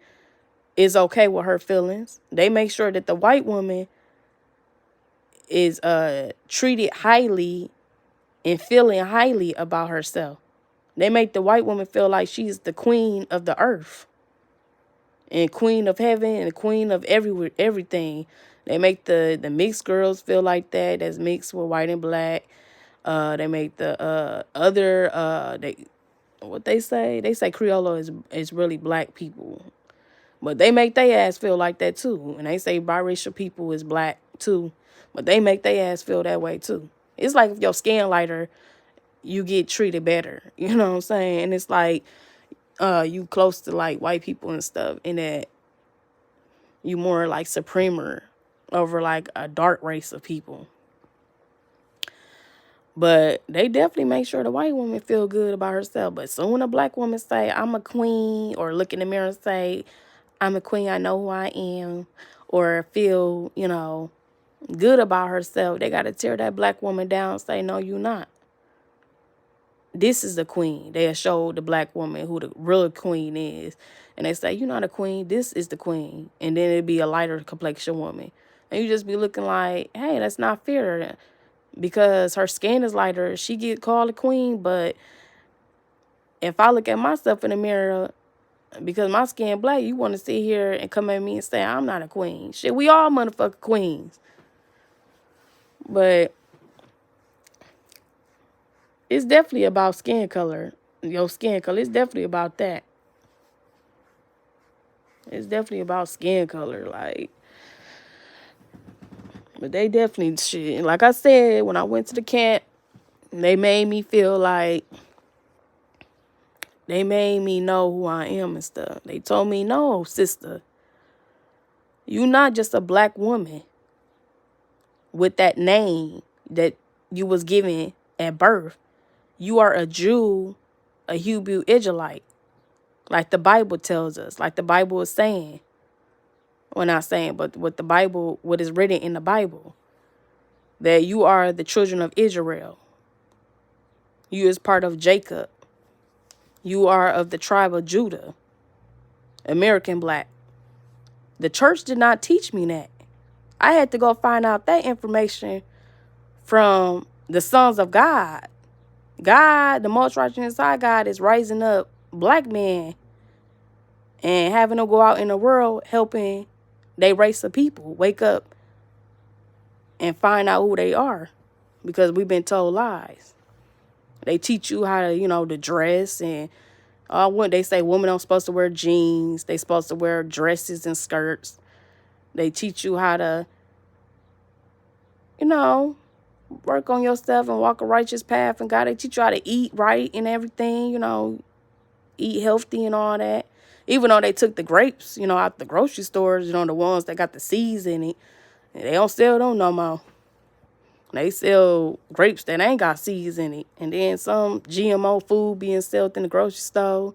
[SPEAKER 1] is okay with her feelings. They make sure that the white woman is treated highly and feeling highly about herself. They make the white woman feel like she's the queen of the earth and queen of heaven and queen of everything. They make the mixed girls feel like that. That's mixed with white and black. They make the they say Creole is really black people, but they make their ass feel like that too. And they say biracial people is black too, but they make their ass feel that way too. It's like if your skin lighter, you get treated better. You know what I'm saying? And it's like you close to like white people and stuff, and that you more like supremer over like a dark race of people. But they definitely make sure the white woman feel good about herself. But soon a black woman say, I'm a queen, or look in the mirror and say, I'm a queen, I know who I am, or feel, good about herself, they got to tear that black woman down and say, no, you not. This is the queen. They'll show the black woman who the real queen is. And they say, you're not a queen, this is the queen. And then it'd be a lighter complexion woman. And you just be looking like, hey, that's not fair. Because her skin is lighter, she get called a queen. But if I look at myself in the mirror, because my skin black, you want to sit here and come at me and say, I'm not a queen. Shit, we all motherfucking queens. But it's definitely about skin color. Your skin color, it's definitely about that. It's definitely about skin color, like. But they definitely shit. Like I said, when I went to the camp, they made me feel like, they made me know who I am and stuff. They told me, no, sister, you not just a black woman with that name that you was given at birth. You are a Jew, a Hebrew Israelite, like the Bible tells us, like the Bible is saying. Well, not saying, but what is written in the Bible, that you are the children of Israel. You is part of Jacob. You are of the tribe of Judah, American black. The church did not teach me that. I had to go find out that information from the sons of God. God, the most righteous high God, is raising up black men and having them go out in the world helping they race of people wake up and find out who they are, because we've been told lies. They teach you how to, to dress, and they say women aren't supposed to wear jeans. They supposed to wear dresses and skirts. They teach you how to, work on yourself and walk a righteous path. And God, they teach you how to eat right and everything, eat healthy and all that. Even though they took the grapes, out the grocery stores, the ones that got the seeds in it, and they don't sell them no more. They sell grapes that ain't got seeds in it. And then some GMO food being sold in the grocery store.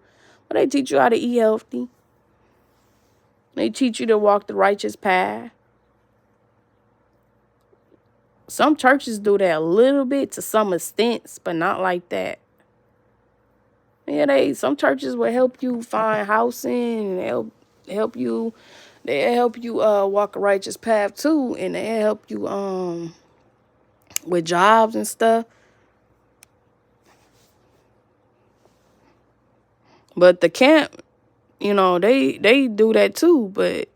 [SPEAKER 1] But they teach you how to eat healthy. They teach you to walk the righteous path. Some churches do that a little bit to some extent, but not like that. Yeah, some churches will help you find housing and help you They help you walk a righteous path too, and they help you with jobs and stuff. But the camp, they do that too. But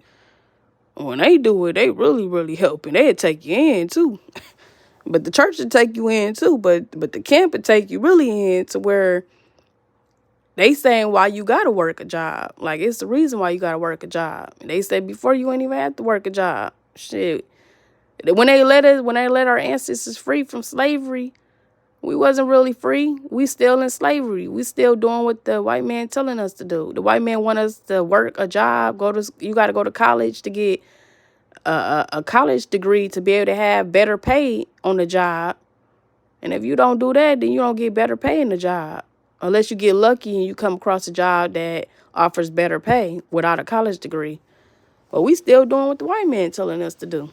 [SPEAKER 1] when they do it, they really help, and they take you in too. But the church would take you in too. But the camp would take you really in to where they saying why you gotta work a job. Like, it's the reason why you gotta work a job. They say before you ain't even have to work a job. Shit. When they let our ancestors free from slavery, we wasn't really free. We still in slavery. We still doing what the white man telling us to do. The white man want us to work a job. You got to go to college to get a college degree to be able to have better pay on the job. And if you don't do that, then you don't get better pay in the job. Unless you get lucky and you come across a job that offers better pay without a college degree. But we still doing what the white man telling us to do.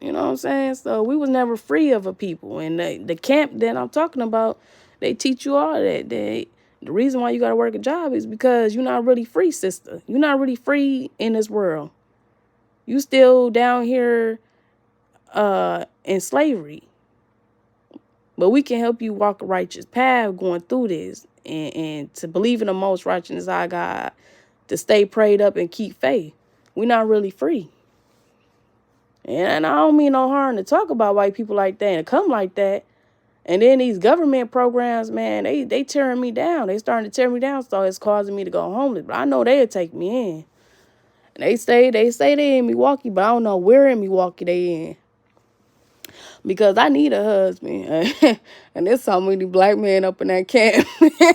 [SPEAKER 1] You know what I'm saying? So we was never free of a people. And the camp that I'm talking about, they teach you all that. The reason why you got to work a job is because you're not really free, sister. You're not really free in this world. You still down here in slavery. But we can help you walk a righteous path going through this. And to believe in the most righteousness of God. To stay prayed up and keep faith. We're not really free. And I don't mean no harm to talk about white people like that and come like that. And then these government programs, man, they tearing me down. They starting to tear me down, so it's causing me to go homeless. But I know they'll take me in. And they say they in Milwaukee, but I don't know where in Milwaukee they in. Because I need a husband. And there's so many black men up in that camp.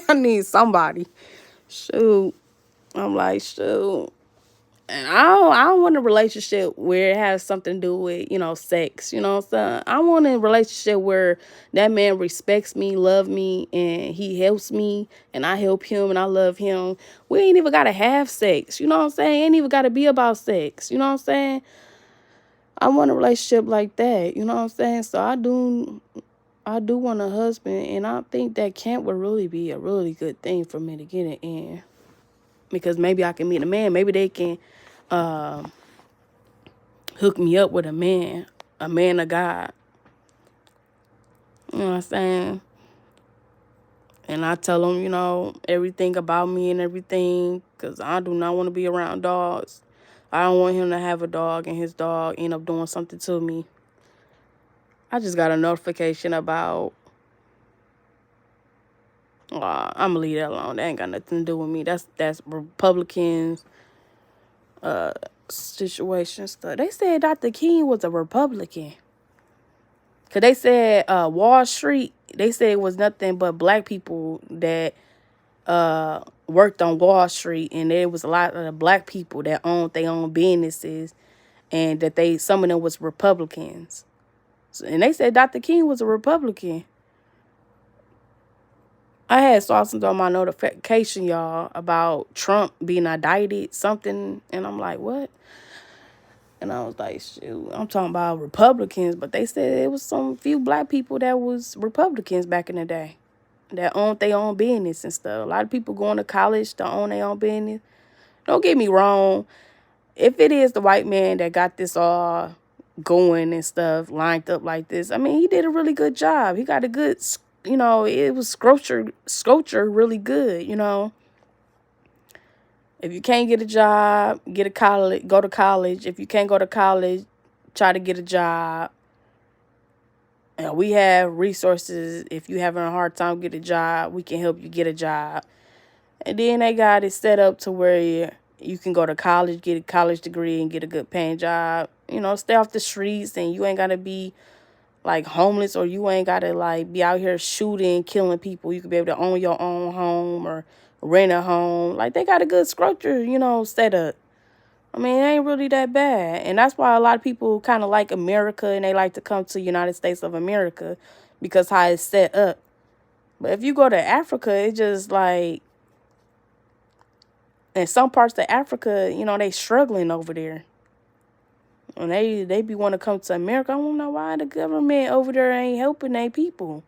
[SPEAKER 1] I need somebody. Shoot. I'm like, shoot. And I don't want a relationship where it has something to do with, sex. You know what I'm saying? I want a relationship where that man respects me, love me, and he helps me, and I help him, and I love him. We ain't even got to have sex. You know what I'm saying? Ain't even got to be about sex. You know what I'm saying? I want a relationship like that. You know what I'm saying? So I do want a husband, and I think that camp would really be a really good thing for me to get it in. Because maybe I can meet a man. Maybe they can hook me up with a man of God. You know what I'm saying? And I tell him, everything about me and everything, because I do not want to be around dogs. I don't want him to have a dog and his dog end up doing something to me. I just got a notification about, I'm going to leave that alone. That ain't got nothing to do with me. That's Republicans situation stuff. They said Dr. King was a Republican. Because they said Wall Street, they said it was nothing but black people that worked on Wall Street. And there was a lot of black people that owned their own businesses. And that some of them was Republicans. And they said Dr. King was a Republican. I had saw something on my notification, y'all, about Trump being indicted, something. And I'm like, what? And I was like, shoot, I'm talking about Republicans. But they said it was some few black people that was Republicans back in the day that owned their own business and stuff. A lot of people going to college to own their own business. Don't get me wrong. If it is the white man that got this all going and stuff lined up like this, I mean, he did a really good job. He got a good, it was sculpture really good, If you can't get a job, go to college. If you can't go to college, try to get a job. And we have resources. If you're having a hard time getting a job, we can help you get a job. And then they got it set up to where you can go to college, get a college degree, and get a good paying job. Stay off the streets, and you ain't got to be like homeless, or you ain't got to like be out here shooting, killing people. You could be able to own your own home or rent a home. Like, they got a good structure, set up. I mean, it ain't really that bad. And that's why a lot of people kind of like America, and they like to come to United States of America because how it's set up. But if you go to Africa, it's just like, in some parts of Africa, they struggling over there. And they be want to come to America. I don't know why the government over there ain't helping their people.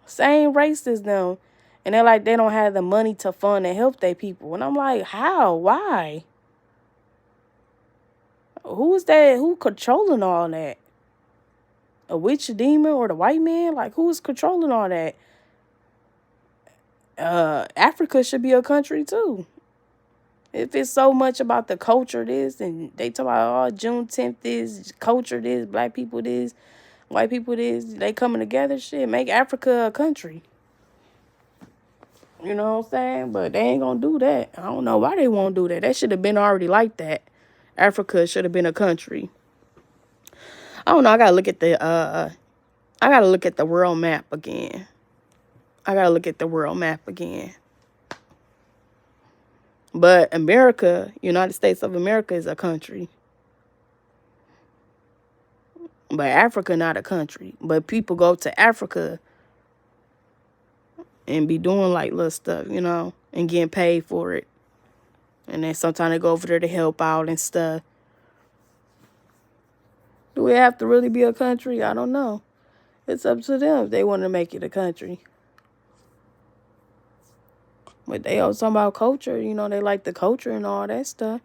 [SPEAKER 1] Same race as them. And they're like, they don't have the money to fund and help their people. And I'm like, how? Why? who is that? Who controlling all that? A witch, a demon, or the white man? Like, who is controlling all that? Africa should be a country too. If it's so much about the culture this, and they talk about, oh, Juneteenth this, culture this, black people this, white people this, they coming together, shit, make Africa a country. You know what I'm saying? But they ain't gonna do that. I don't know why they won't do that. That should have been already like that. Africa should have been a country. I don't know. I gotta look at the world map again. But America, United States of America, is a country. But Africa not a country. But people go to Africa and be doing like little stuff, and getting paid for it. And then sometimes they go over there to help out and stuff. Do we have to really be a country? I don't know. It's up to them if they want to make it a country. But they also talking about culture, they like the culture and all that stuff.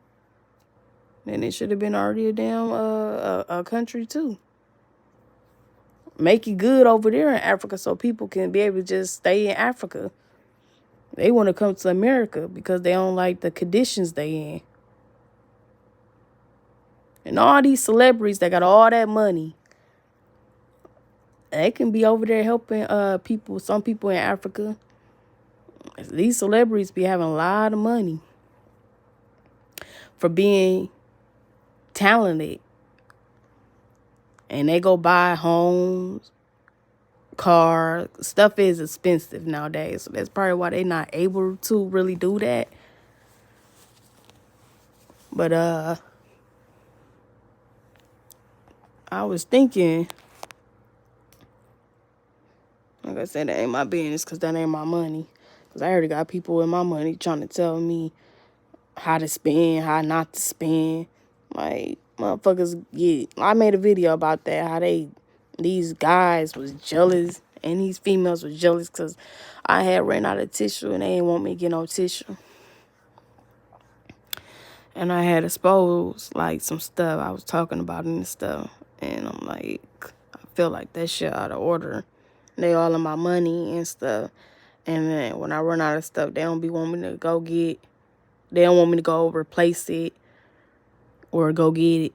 [SPEAKER 1] Then it should have been already a damn a country too. Make it good over there in Africa so people can be able to just stay in Africa. They want to come to America because they don't like the conditions they in. And all these celebrities that got all that money, they can be over there helping people, some people in Africa. These celebrities be having a lot of money for being talented. And they go buy homes, cars. Stuff is expensive nowadays. So that's probably why they're not able to really do that. But I was thinking, like I said, that ain't my business because that ain't my money. Because I already got people with my money trying to tell me how to spend, how not to spend. Like, motherfuckers I made a video about that, how these guys was jealous and these females was jealous because I had ran out of tissue and they didn't want me to get no tissue. And I had exposed, like, some stuff I was talking about and stuff. And I'm like, I feel like that shit out of order. They all of my money and stuff. And then when I run out of stuff, they don't want me to go replace it or go get it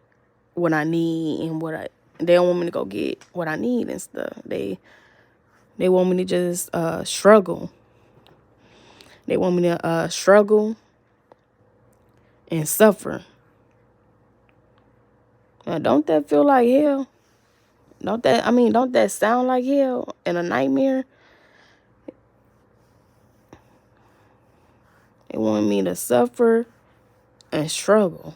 [SPEAKER 1] what I need and they don't want me to go get what I need and stuff. They want me to just struggle. They want me to struggle and suffer. Now, don't that feel like hell? Don't that sound like hell and a nightmare? They want me to suffer and struggle.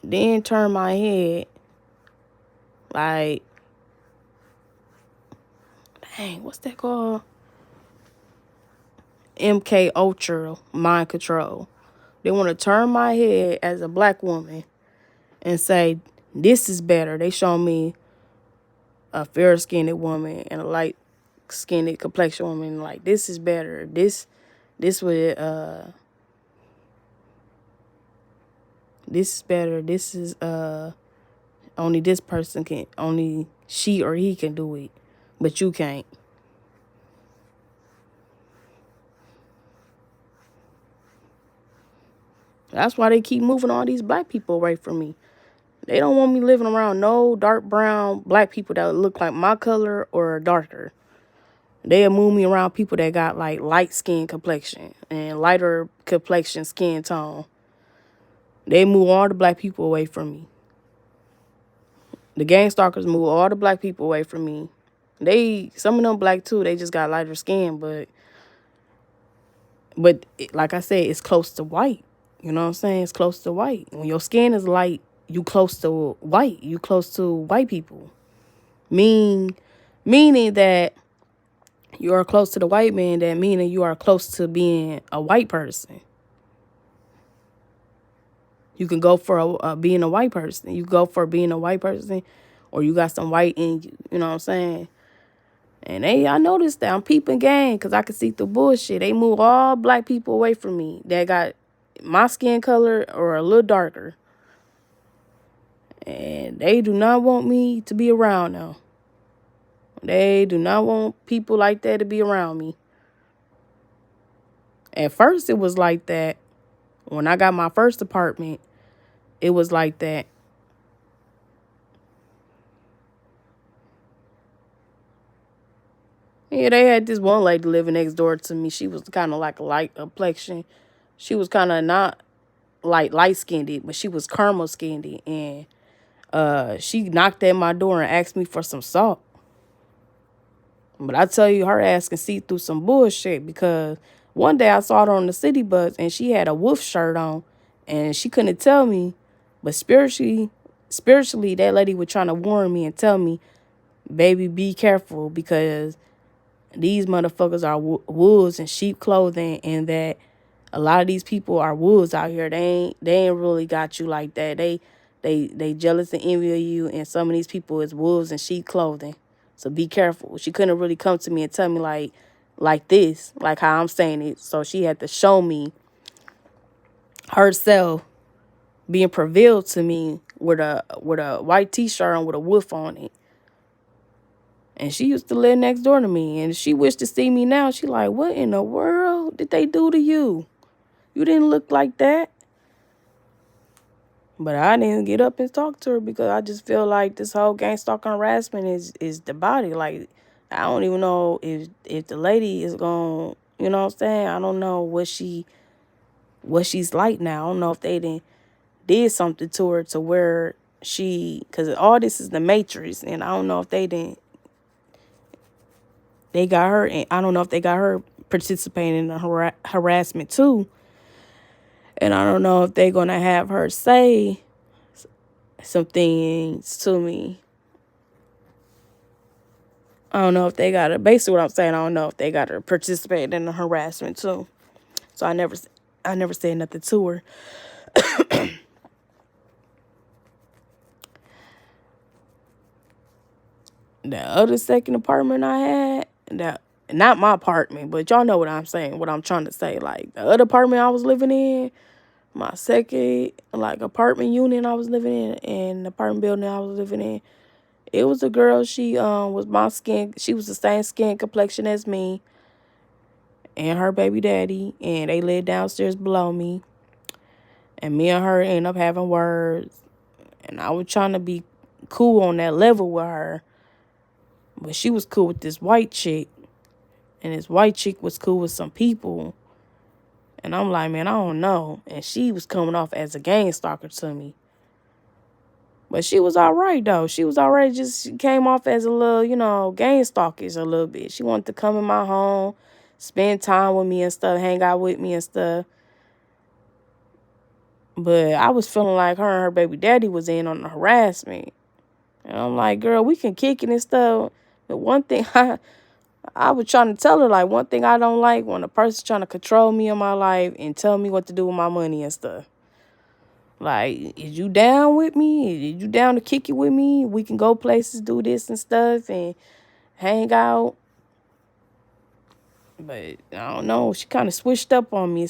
[SPEAKER 1] Then turn my head like, dang, what's that called? MK Ultra, mind control. They want to turn my head as a black woman and say, this is better. They show me a fair-skinned woman and a light-skinned complexion woman. Like, this is better. This would, this is better. This is, only this person can, only she or he can do it, but you can't. That's why they keep moving all these black people away from me. They don't want me living around no dark brown black people that look like my color or darker. They'll move me around people that got like light skin complexion and lighter complexion skin tone. They move all the black people away from me. The gang stalkers move all the black people away from me. Some of them black too, they just got lighter skin, but like I said, it's close to white. You know what I'm saying? It's close to white. When your skin is light, you close to white. You close to white people. Meaning that you are close to the white man, that meaning you are close to being a white person. You can go for being a white person. You go for being a white person, or you got some white in you. You know what I'm saying? And I noticed that I'm peeping gang because I can see through bullshit. They move all black people away from me that got my skin color or a little darker. And they do not want me to be around them. They do not want people like that to be around me. At first, it was like that. When I got my first apartment, it was like that. Yeah, they had this one lady living next door to me. She was kind of like a light complexion. She was kind of not like light-skinned, but she was caramel-skinned. And she knocked at my door and asked me for some salt. But I tell you, her ass can see through some bullshit, because one day I saw her on the city bus and she had a wolf shirt on and she couldn't tell me. But spiritually, that lady was trying to warn me and tell me, baby, be careful, because these motherfuckers are wolves in sheep clothing, and that a lot of these people are wolves out here. They ain't really got you like that. They jealous and envy of you, and some of these people is wolves in sheep clothing. So be careful. She couldn't really come to me and tell me like this, like how I'm saying it. So she had to show me herself being prevailed to me with a white t-shirt on with a wolf on it. And she used to live next door to me, and she wished to see me now. She like, what in the world did they do to you? You didn't look like that. But I didn't get up and talk to her, because I just feel like this whole gang stalking harassment is the body. Like, I don't even know if the lady is going, you know what I'm saying? I don't know what she's like now. I don't know if they did something to her to where because all this is the Matrix, and I don't know if they got her, and I don't know if they got her participating in the harassment too. And I don't know if they're going to have her say some things to me. I don't know if they got her. Basically what I'm saying, I don't know if they got her participating in the harassment too. So I never said nothing to her. The other second apartment I had, not my apartment, but y'all know what I'm saying, what I'm trying to say. Like, the other apartment I was living in, my second, like, apartment unit I was living in, and the apartment building I was living in, it was a girl. She was my skin. She was the same skin complexion as me and her baby daddy, and they lived downstairs below me. And me and her ended up having words, and I was trying to be cool on that level with her. But she was cool with this white chick, and this white chick was cool with some people. And I'm like, man, I don't know. And she was coming off as a gang stalker to me. But she was all right, though. She was all right. She came off as a little, gang stalkers a little bit. She wanted to come in my home, spend time with me and stuff, hang out with me and stuff. But I was feeling like her and her baby daddy was in on the harassment. And I'm like, girl, we can kick it and stuff. But one thing I was trying to tell her, like, one thing I don't like when a person's trying to control me in my life and tell me what to do with my money and stuff. Like, is you down with me? Is you down to kick it with me? We can go places, do this and stuff, and hang out. But I don't know. She kind of switched up on me.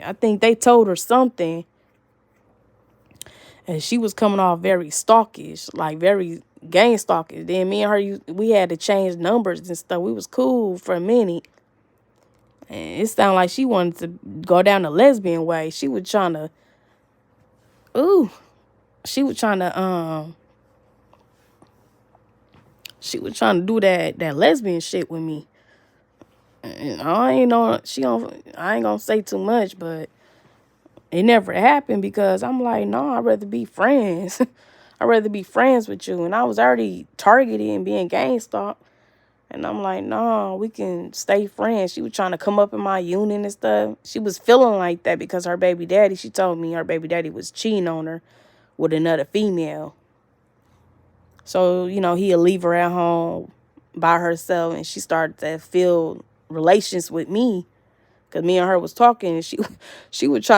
[SPEAKER 1] I think they told her something. And she was coming off very stalkish, like very gang stalkish. Then me and her, we had to change numbers and stuff. We was cool for a minute. And it sounded like she wanted to go down the lesbian way. She was trying to do that lesbian shit with me. And I ain't gonna say too much, but it never happened, because I'm like, no, I'd rather be friends. I'd rather be friends with you. And I was already targeted and being gang stalked. And I'm like, no, we can stay friends. She was trying to come up in my unit and stuff. She was feeling like that because her baby daddy, she told me her baby daddy was cheating on her with another female. So, he'll leave her at home by herself, and she started to feel relations with me, because me and her was talking, and she was trying